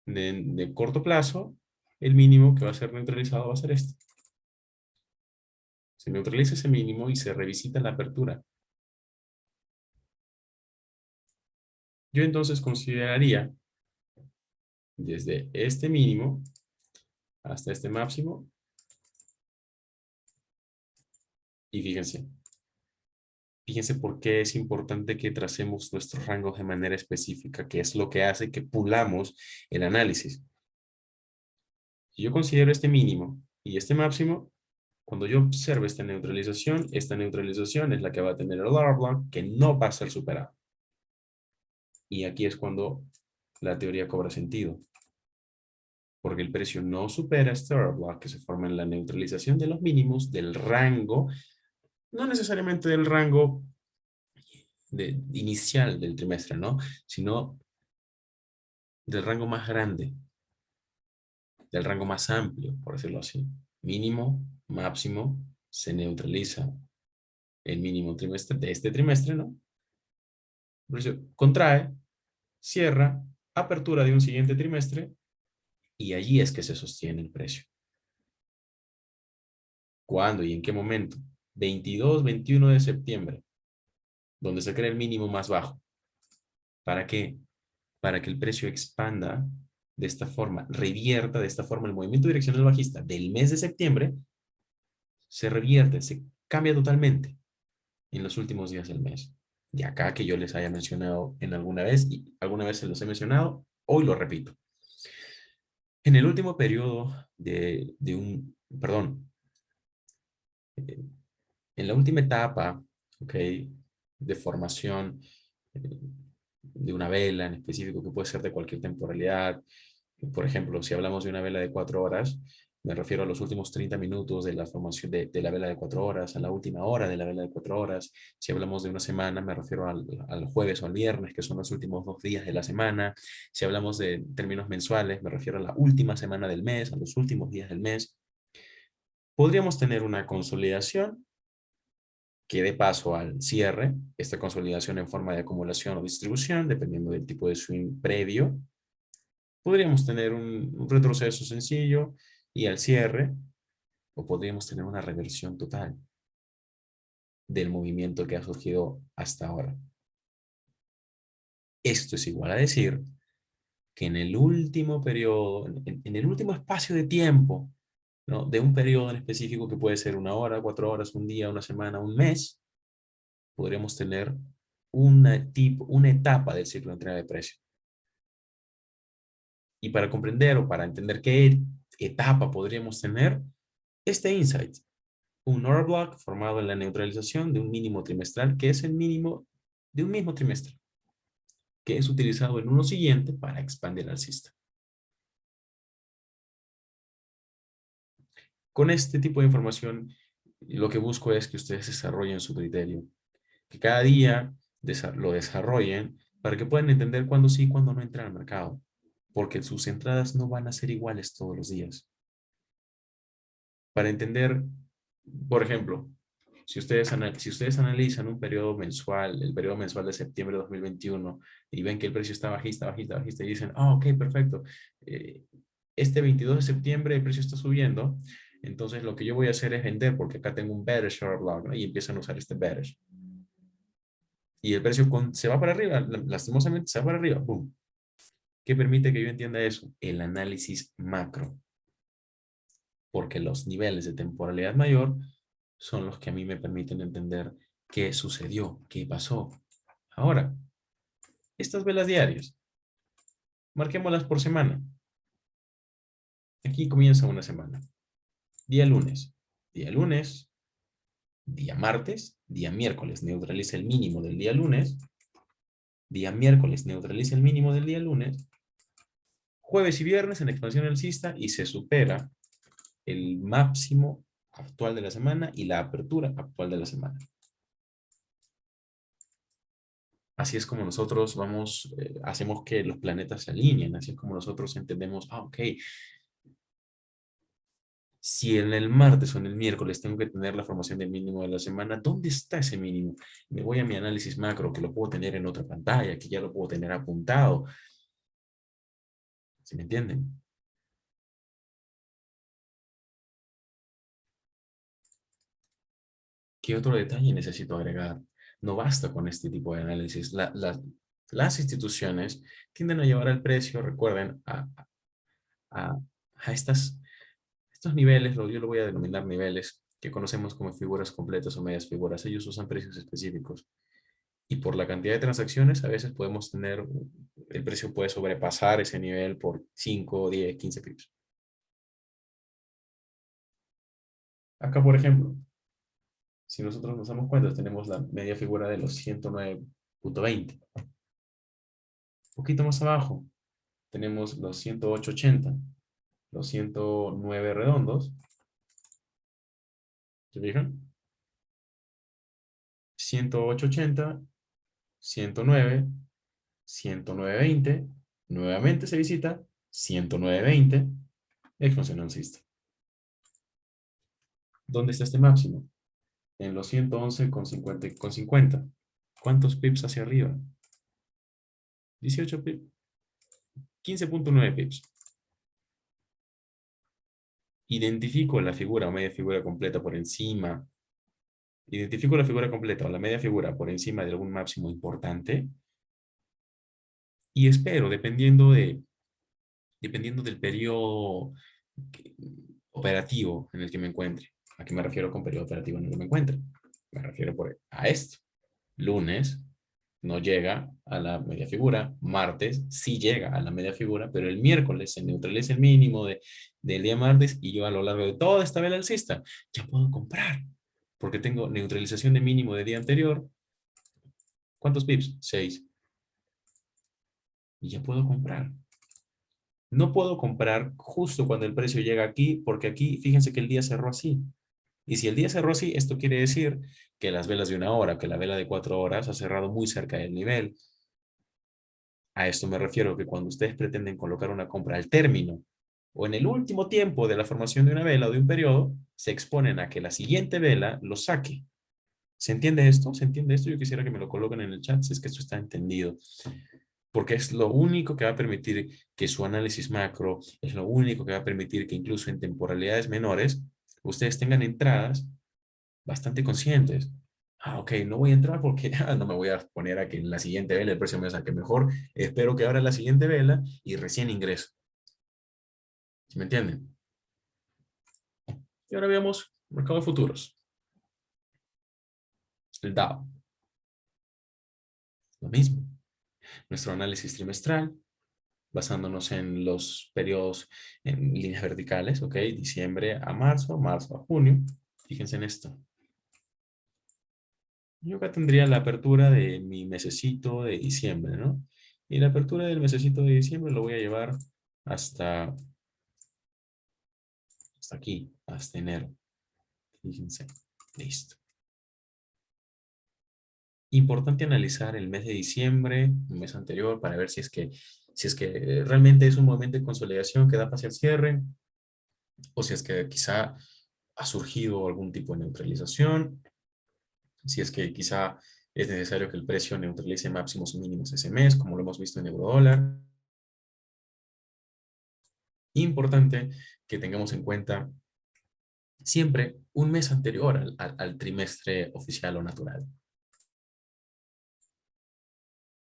de corto plazo, el mínimo que va a ser neutralizado va a ser este. Se neutraliza ese mínimo y se revisita la apertura. Yo entonces consideraría desde este mínimo hasta este máximo y fíjense por qué es importante que tracemos nuestros rangos de manera específica, que es lo que hace que pulamos el análisis. Si yo considero este mínimo y este máximo, cuando yo observe esta neutralización es la que va a tener el order block que no va a ser superado. Y aquí es cuando la teoría cobra sentido. Porque el precio no supera este order block que se forma en la neutralización de los mínimos del rango, no necesariamente del rango inicial del trimestre, ¿no? Sino del rango más grande, del rango más amplio, por decirlo así. Mínimo, máximo, se neutraliza el mínimo trimestre de este trimestre, ¿no? El precio contrae, cierra, apertura de un siguiente trimestre y allí es que se sostiene el precio. ¿Cuándo y en qué momento? 22, 21 de septiembre, donde se crea el mínimo más bajo. ¿Para qué? Para que el precio expanda de esta forma, revierta de esta forma el movimiento direccional bajista del mes de septiembre, se revierte, se cambia totalmente en los últimos días del mes. De acá que yo les haya mencionado en alguna vez, y alguna vez se los he mencionado, hoy lo repito. En el último periodo eh, en la última etapa, ¿ok? De formación de una vela en específico, que puede ser de cualquier temporalidad. Por ejemplo, si hablamos de una vela de 4 horas, Me refiero a los últimos 30 minutos de la formación de la vela de 4 horas, a la última hora de la vela de 4 horas. Si hablamos de una semana, me refiero al jueves o al viernes, que son los últimos 2 días de la semana. Si hablamos de términos mensuales, me refiero a la última semana del mes, a los últimos días del mes. Podríamos tener una consolidación que dé paso al cierre, esta consolidación en forma de acumulación o distribución, dependiendo del tipo de swing previo. Podríamos tener un retroceso sencillo y al cierre, o podríamos tener una reversión total del movimiento que ha surgido hasta ahora. Esto es igual a decir que en el último periodo, en el último espacio de tiempo, ¿no? De un periodo en específico que puede ser 1 hora, 4 horas, un día, una semana, un mes, podríamos tener una etapa del ciclo de entrega de precio. Y para comprender o para entender qué etapa podríamos tener, este insight, un order block formado en la neutralización de un mínimo trimestral, que es el mínimo de un mismo trimestre, que es utilizado en uno siguiente para expandir el alcista. Con este tipo de información, lo que busco es que ustedes desarrollen su criterio, que cada día lo desarrollen para que puedan entender cuándo sí y cuándo no entrar al mercado, porque sus entradas no van a ser iguales todos los días. Para entender, por ejemplo, si ustedes analizan un periodo mensual, el periodo mensual de septiembre de 2021, y ven que el precio está bajista, bajista, bajista, y dicen, ok, perfecto, eh, este 22 de septiembre el precio está subiendo, entonces lo que yo voy a hacer es vender porque acá tengo un bearish order block, ¿no? Y empiezan a usar este bearish. Y el precio se va para arriba, lastimosamente se va para arriba, boom. ¿Qué permite que yo entienda eso? El análisis macro, porque los niveles de temporalidad mayor son los que a mí me permiten entender qué sucedió, qué pasó. Ahora, estas velas diarias, marquémoslas por semana. Aquí comienza una semana. Día lunes. Día lunes, día martes, día miércoles neutraliza el mínimo del día lunes. Día miércoles neutraliza el mínimo del día lunes. Jueves y viernes en expansión alcista y se supera el máximo actual de la semana y la apertura actual de la semana. Así es como nosotros hacemos que los planetas se alineen, así es como nosotros entendemos, ok, si en el martes o en el miércoles tengo que tener la formación del mínimo de la semana, ¿dónde está ese mínimo? Me voy a mi análisis macro, que lo puedo tener en otra pantalla, que ya lo puedo tener apuntado. ¿Sí me entienden? ¿Qué otro detalle necesito agregar? No basta con este tipo de análisis. Las instituciones tienden a llevar el precio, recuerden, a, a estos niveles, yo lo voy a denominar niveles, que conocemos como figuras completas o medias figuras. Ellos usan precios específicos. Y por la cantidad de transacciones, a veces podemos tener, el precio puede sobrepasar ese nivel por 5, 10, 15 pips. Acá, por ejemplo, si nosotros nos damos cuenta, tenemos la media figura de los 109.20. Un poquito más abajo, tenemos los 108.80, los 109 redondos. ¿Se fijan? 108.80, 109, 109.20, nuevamente se visita 109.20, expansión alcista. ¿Dónde está este máximo? En los 111,50. ¿Cuántos pips hacia arriba? 18 pips. 15.9 pips. Identifico la figura o media figura completa por encima. Identifico la figura completa o la media figura por encima de algún máximo importante y espero, dependiendo del periodo que- operativo en el que me encuentre. ¿A qué me refiero con periodo operativo en el que me encuentre? Me refiero a esto. Lunes no llega a la media figura, martes sí llega a la media figura, pero el miércoles se neutraliza el mínimo del día martes y yo a lo largo de toda esta vela alcista ya puedo comprar, porque tengo neutralización de mínimo de día anterior. ¿Cuántos pips? 6. Y ya puedo comprar. No puedo comprar justo cuando el precio llega aquí, porque aquí, fíjense que el día cerró así. Y si el día cerró así, esto quiere decir que las velas de 1 hora, que la vela de 4 horas ha cerrado muy cerca del nivel. A esto me refiero que cuando ustedes pretenden colocar una compra al término o en el último tiempo de la formación de una vela o de un periodo, se exponen a que la siguiente vela lo saque. ¿Se entiende esto? ¿Se entiende esto? Yo quisiera que me lo coloquen en el chat si es que esto está entendido, porque es lo único que va a permitir que su análisis macro, es lo único que va a permitir que incluso en temporalidades menores, ustedes tengan entradas bastante conscientes. Ok, no voy a entrar porque no me voy a poner a que en la siguiente vela el precio me saque mejor. Espero que abra la siguiente vela y recién ingreso. ¿Sí me entienden? Y ahora veamos mercado de futuros. El Dow, lo mismo. Nuestro análisis trimestral, basándonos en los periodos en líneas verticales, ¿ok? Diciembre a marzo, marzo a junio. Fíjense en esto. Yo acá tendría la apertura de mi mesecito de diciembre, ¿no? Y la apertura del mesecito de diciembre lo voy a llevar hasta, hasta aquí, hasta enero. Fíjense. Listo. Importante analizar el mes de diciembre, el mes anterior, para ver si es que realmente es un momento de consolidación que da hacia el cierre, o si es que quizá ha surgido algún tipo de neutralización, si es que quizá es necesario que el precio neutralice máximos y mínimos ese mes, como lo hemos visto en eurodólar. Importante que tengamos en cuenta siempre un mes anterior al trimestre oficial o natural.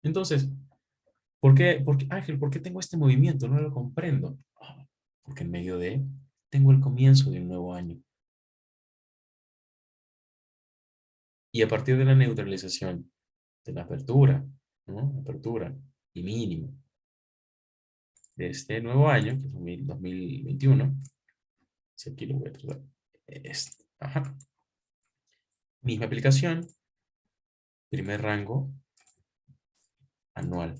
Entonces, Ángel, ¿por qué tengo este movimiento? No lo comprendo. Porque en medio de, tengo el comienzo de un nuevo año. Y a partir de la neutralización, de la apertura, ¿no? Apertura y mínimo de este nuevo año, que es 2021, si aquí lo voy a tratar, ajá, misma aplicación, primer rango anual,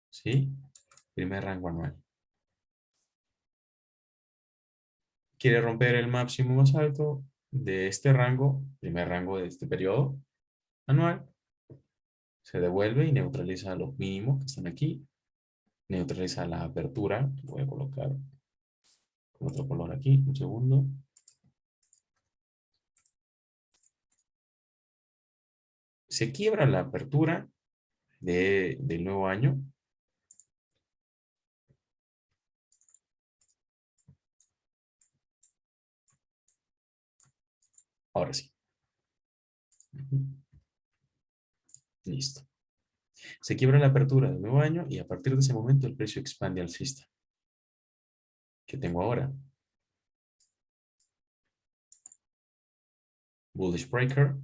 ¿sí? Primer rango anual. Quiere romper el máximo más alto de este rango, primer rango de este periodo anual, se devuelve y neutraliza los mínimos que están aquí, neutraliza la apertura, voy a colocar con otro color aquí, un segundo, se quiebra la apertura del nuevo año, ahora sí, listo. Se quiebra la apertura del nuevo año y a partir de ese momento el precio expande alcista que tengo ahora. Bullish breaker,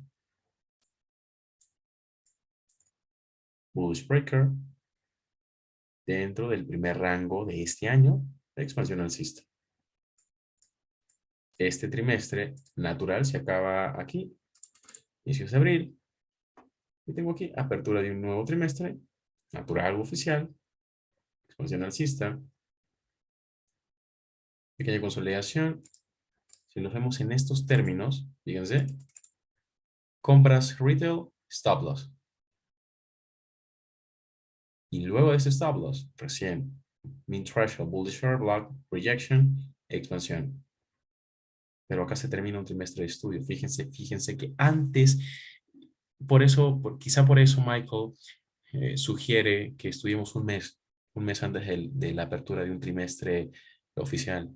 bullish breaker, dentro del primer rango de este año, expansión alcista. Este trimestre natural se acaba aquí, 18 de abril, y tengo aquí apertura de un nuevo trimestre, natural oficial, expansión alcista, pequeña consolidación. Si nos vemos en estos términos, fíjense, compras retail, stop loss. Y luego de ese stop loss, recién, min threshold, bullish short block, rejection, expansión. Pero acá se termina un trimestre de estudio. Fíjense que antes, por eso, quizá por eso Michael sugiere que estudiemos un mes antes de la apertura de un trimestre oficial.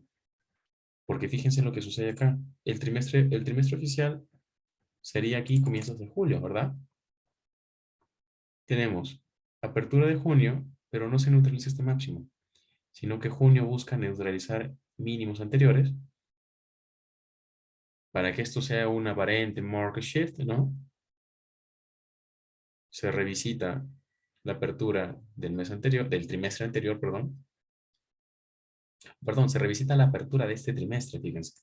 Porque fíjense lo que sucede acá. El trimestre oficial sería aquí comienzos de julio, ¿verdad? Tenemos apertura de junio, pero no se neutraliza este máximo, sino que junio busca neutralizar mínimos anteriores para que esto sea un aparente market shift, ¿no? Se revisita la apertura del mes anterior, del trimestre anterior, perdón, se revisita la apertura de este trimestre, fíjense,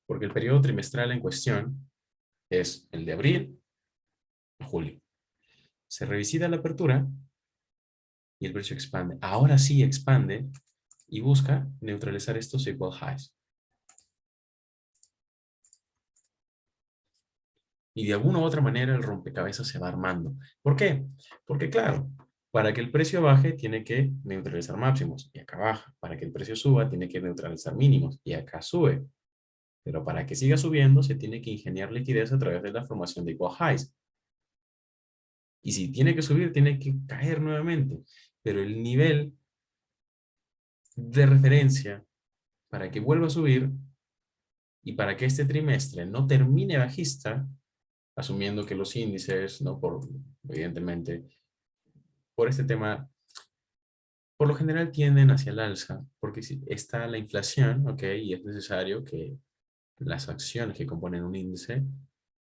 porque el periodo trimestral en cuestión Es el de abril a julio. Se revisita la apertura y el precio expande. Ahora sí expande y busca neutralizar estos equal highs. Y de alguna u otra manera el rompecabezas se va armando. ¿Por qué? Porque claro, para que el precio baje tiene que neutralizar máximos y acá baja. Para que el precio suba tiene que neutralizar mínimos y acá sube. Pero para que siga subiendo se tiene que ingeniar liquidez a través de la formación de equal highs. Y si tiene que subir, tiene que caer nuevamente. Pero el nivel de referencia para que vuelva a subir y para que este trimestre no termine bajista, asumiendo que los índices, ¿no? Evidentemente, por este tema, por lo general tienden hacia el alza, porque si está la inflación, ¿ok? Y es necesario que las acciones que componen un índice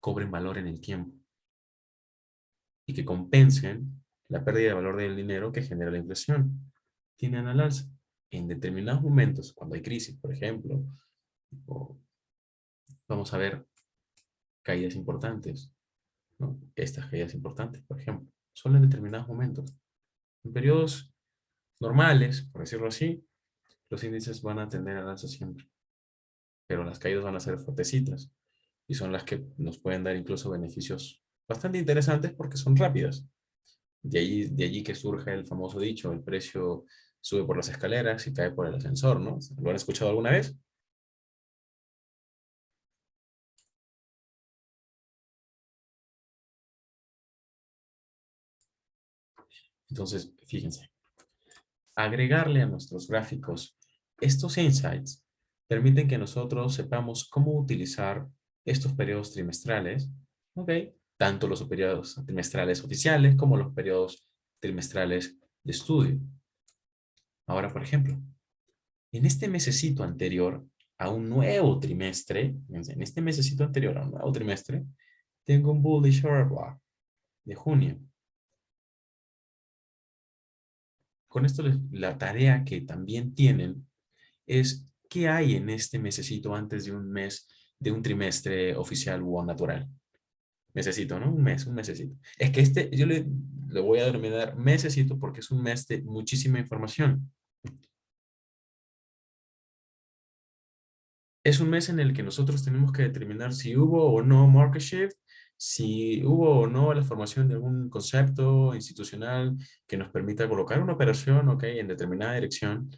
cobren valor en el tiempo y que compensen la pérdida de valor del dinero que genera la inflación. Tienden al alza. En determinados momentos, cuando hay crisis, por ejemplo, o vamos a ver caídas importantes, ¿no? Estas caídas importantes, por ejemplo, son en determinados momentos. En periodos normales, por decirlo así, los índices van a tender al alza siempre, pero las caídas van a ser fuertecitas y son las que nos pueden dar incluso beneficios bastante interesantes porque son rápidas. De allí que surge el famoso dicho, el precio sube por las escaleras y cae por el ascensor, ¿no? ¿Lo han escuchado alguna vez? Entonces, fíjense, agregarle a nuestros gráficos estos insights permiten que nosotros sepamos cómo utilizar estos periodos trimestrales, ¿ok? Tanto los periodos trimestrales oficiales como los periodos trimestrales de estudio. Ahora, por ejemplo, en este mesecito anterior a un nuevo trimestre, fíjense, en este mesecito anterior a un nuevo trimestre, tengo un bullish order block de junio. Con esto la tarea que también tienen es qué hay en este mesecito antes de un mes, de un trimestre oficial o natural. Mesecito, ¿no? Un mesecito. Es que yo le voy a denominar mesecito porque es un mes de muchísima información. Es un mes en el que nosotros tenemos que determinar si hubo o no market shift, si hubo o no la formación de algún concepto institucional que nos permita colocar una operación, ok, en determinada dirección.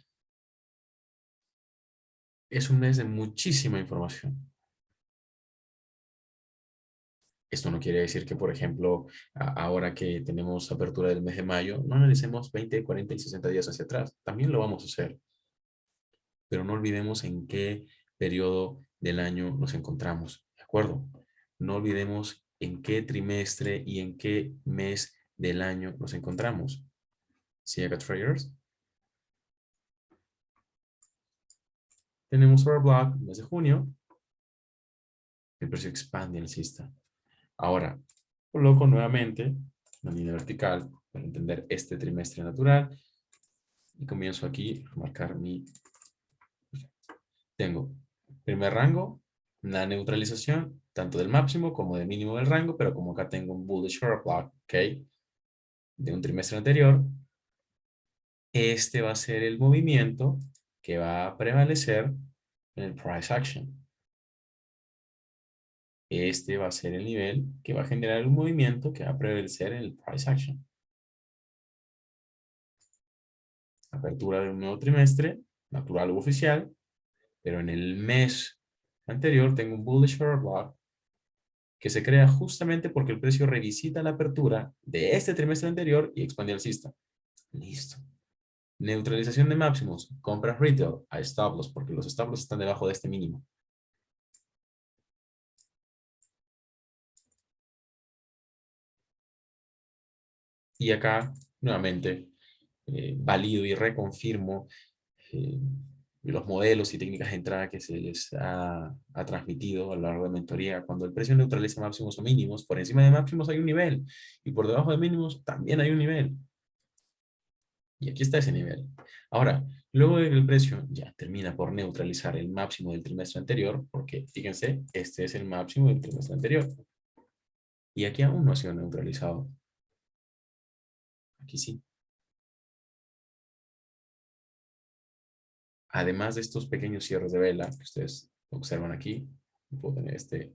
Es un mes de muchísima información. Esto no quiere decir que, por ejemplo, ahora que tenemos apertura del mes de mayo, no analicemos 20, 40 y 60 días hacia atrás. También lo vamos a hacer, pero no olvidemos en qué periodo del año nos encontramos, ¿de acuerdo? No olvidemos en qué trimestre y en qué mes del año nos encontramos. ¿Sí, acá, traders? Tenemos our block, mes de junio, el precio expande alcista. Ahora, coloco nuevamente la línea vertical para entender este trimestre natural y comienzo aquí a marcar mi... Tengo primer rango, la neutralización, tanto del máximo como del mínimo del rango, pero como acá tengo un bullish order block, ¿ok? De un trimestre anterior, este va a ser el movimiento que va a prevalecer en el price action. Este va a ser el nivel que va a generar un movimiento que va a prevalecer en el price action. Apertura de un nuevo trimestre, natural u oficial, pero en el mes anterior tengo un bullish order block que se crea justamente porque el precio revisita la apertura de este trimestre anterior y expande alcista. Listo. Neutralización de máximos. Compras retail a stop loss porque los stop loss están debajo de este mínimo. Y acá, nuevamente, valido y reconfirmo eh, los modelos y técnicas de entrada que se les ha transmitido a lo largo de mentoría. Cuando el precio neutraliza máximos o mínimos, por encima de máximos hay un nivel y por debajo de mínimos también hay un nivel. Y aquí está ese nivel. Ahora, luego de que el precio ya termina por neutralizar el máximo del trimestre anterior, porque fíjense, este es el máximo del trimestre anterior. Y aquí aún no ha sido neutralizado. Aquí sí. Además de estos pequeños cierres de vela que ustedes observan aquí, puedo tener este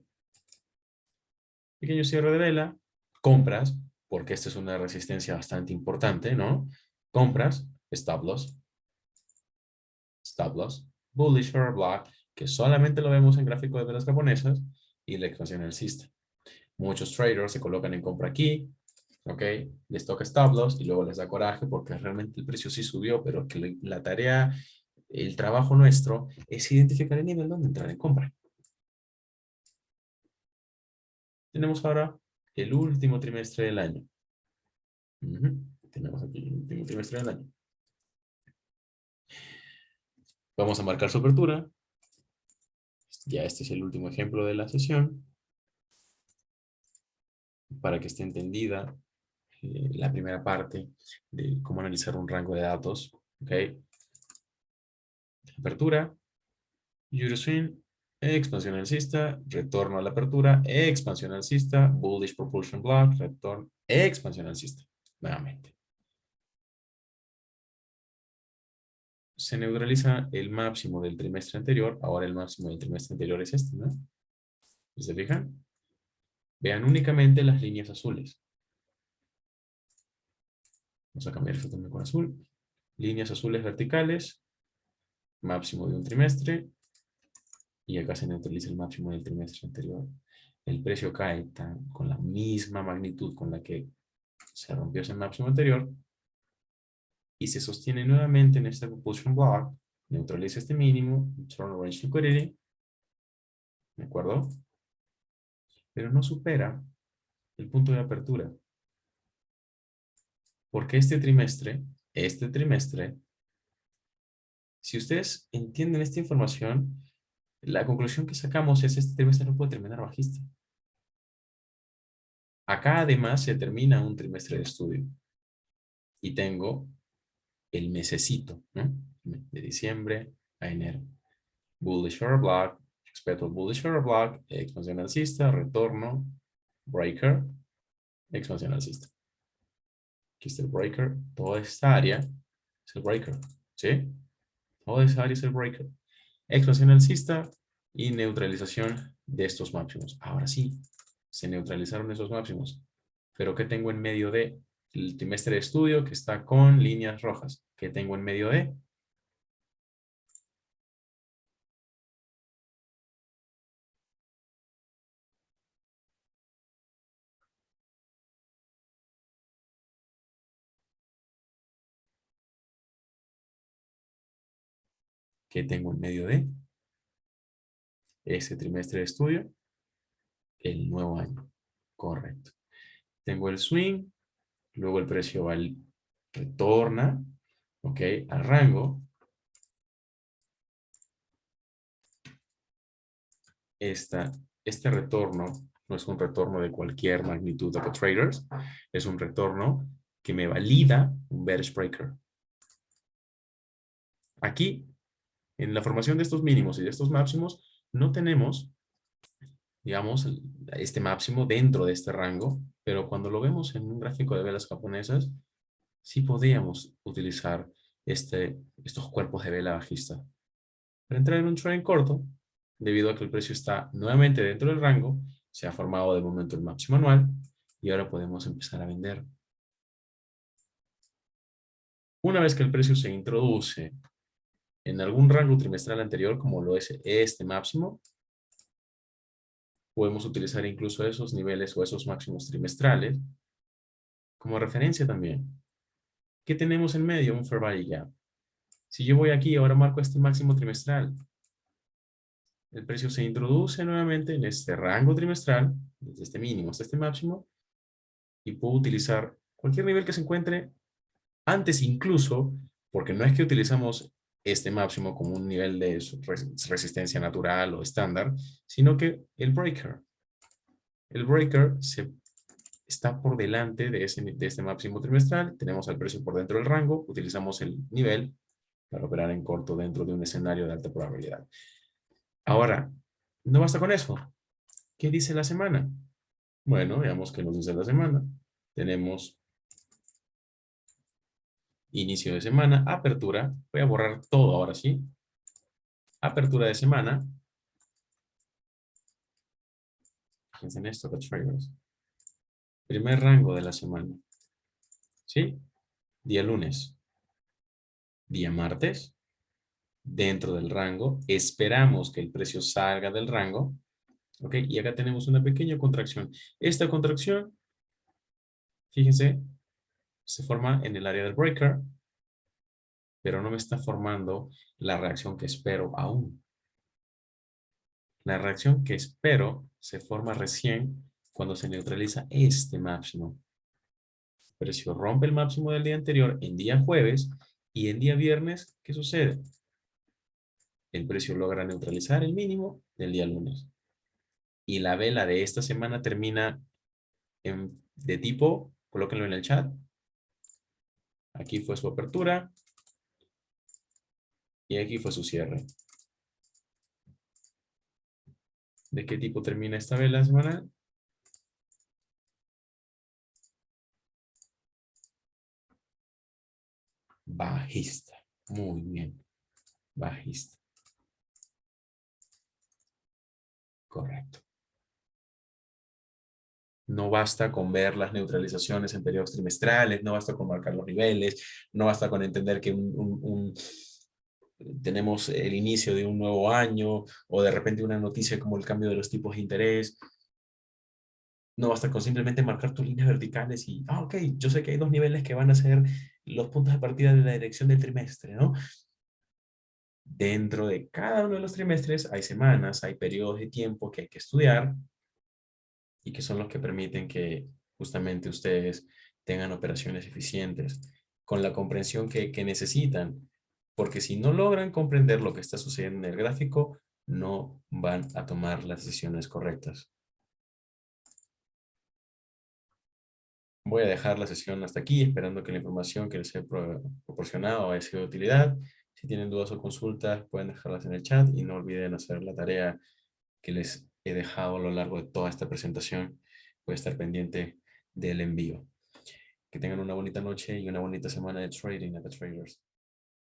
pequeño cierre de vela, compras, porque esta es una resistencia bastante importante, ¿no? Compras, stop loss, bullish or black, que solamente lo vemos en gráfico de velas japonesas, y la expansión alcista. Muchos traders se colocan en compra aquí, ¿ok? Les toca stop loss y luego les da coraje porque realmente el precio sí subió, pero que la tarea, el trabajo nuestro es identificar el nivel donde entrar en compra. Tenemos ahora el último trimestre del año. Tenemos aquí el último trimestre del año. Vamos a marcar su apertura. Ya este es el último ejemplo de la sesión para que esté entendida la primera parte de cómo analizar un rango de datos. ¿Ok? Apertura, Euroswing, expansión alcista, retorno a la apertura, expansión alcista, bullish propulsion block, retorno, expansión alcista. Nuevamente. Se neutraliza el máximo del trimestre anterior. Ahora el máximo del trimestre anterior es este, ¿no? ¿Se fijan? Vean únicamente las líneas azules. Vamos a cambiar esto también con azul. Líneas azules verticales, máximo de un trimestre, y acá se neutraliza el máximo del trimestre anterior. El precio cae con la misma magnitud con la que se rompió ese máximo anterior, y se sostiene nuevamente en este propulsion block, neutraliza este mínimo, turn range liquidity, ¿de acuerdo? Pero no supera el punto de apertura, porque este trimestre, si ustedes entienden esta información, la conclusión que sacamos es este trimestre no puede terminar bajista. Acá además se termina un trimestre de estudio y tengo el mesecito, ¿no? De diciembre a enero. Bullish order block, respeto al bullish order block, expansión alcista, retorno, breaker, expansión alcista. Aquí está el breaker, toda esta área es el breaker, ¿sí? Toda esa área es el breaker. Expansión alcista y neutralización de estos máximos. Ahora sí, se neutralizaron esos máximos. Pero ¿qué tengo en medio de el trimestre de estudio que está con líneas rojas? ¿Qué tengo en medio de? ¿Qué tengo en medio de ese trimestre de estudio? El nuevo año. Correcto. Tengo el swing, luego el precio va retorna, ¿ok? Al rango. Este retorno no es un retorno de cualquier magnitud de traders, es un retorno que me valida un bearish breaker. Aquí, en la formación de estos mínimos y de estos máximos, no tenemos, digamos, este máximo dentro de este rango, pero cuando lo vemos en un gráfico de velas japonesas, sí podríamos utilizar estos cuerpos de vela bajista para entrar en un trade corto, debido a que el precio está nuevamente dentro del rango, se ha formado de momento el máximo anual y ahora podemos empezar a vender. Una vez que el precio se introduce en algún rango trimestral anterior, como lo es este máximo, podemos utilizar incluso esos niveles o esos máximos trimestrales como referencia también. ¿Qué tenemos en medio? Un fair value gap. Si yo voy aquí y ahora marco este máximo trimestral, el precio se introduce nuevamente en este rango trimestral, desde este mínimo hasta este máximo, y puedo utilizar cualquier nivel que se encuentre antes incluso, porque no es que utilizamos este máximo como un nivel de resistencia natural o estándar, sino que el breaker está por delante de este máximo trimestral, tenemos al precio por dentro del rango, utilizamos el nivel para operar en corto dentro de un escenario de alta probabilidad. Ahora, no basta con eso. ¿Qué dice la semana? Bueno, veamos qué nos dice la semana. Tenemos inicio de semana, apertura. Voy a borrar todo ahora sí. Apertura de semana. Fíjense en esto, the traders. Primer rango de la semana. ¿Sí? Día lunes. Día martes. Dentro del rango. Esperamos que el precio salga del rango. ¿Ok? Y acá tenemos una pequeña contracción. Esta contracción, fíjense, se forma en el área del breaker, pero no me está formando la reacción que espero aún. La reacción que espero se forma recién cuando se neutraliza este máximo. El precio rompe el máximo del día anterior en día jueves y en día viernes, ¿qué sucede? El precio logra neutralizar el mínimo del día lunes. Y la vela de esta semana termina de tipo, colóquenlo en el chat. Aquí fue su apertura y aquí fue su cierre. ¿De qué tipo termina esta vela semanal? Bajista. Muy bien. Bajista. Correcto. No basta con ver las neutralizaciones en periodos trimestrales, no basta con marcar los niveles, no basta con entender que tenemos el inicio de un nuevo año o de repente una noticia como el cambio de los tipos de interés. No basta con simplemente marcar tus líneas verticales y, ok, yo sé que hay dos niveles que van a ser los puntos de partida de la dirección del trimestre, ¿no? Dentro de cada uno de los trimestres hay semanas, hay periodos de tiempo que hay que estudiar y que son los que permiten que justamente ustedes tengan operaciones eficientes con la comprensión que necesitan, porque si no logran comprender lo que está sucediendo en el gráfico, no van a tomar las decisiones correctas. Voy a dejar la sesión hasta aquí, esperando que la información que les he proporcionado haya sido de utilidad. Si tienen dudas o consultas, pueden dejarlas en el chat y no olviden hacer la tarea que les he dejado a lo largo de toda esta presentación. Voy a estar pendiente del envío. Que tengan una bonita noche y una bonita semana de trading at the traders.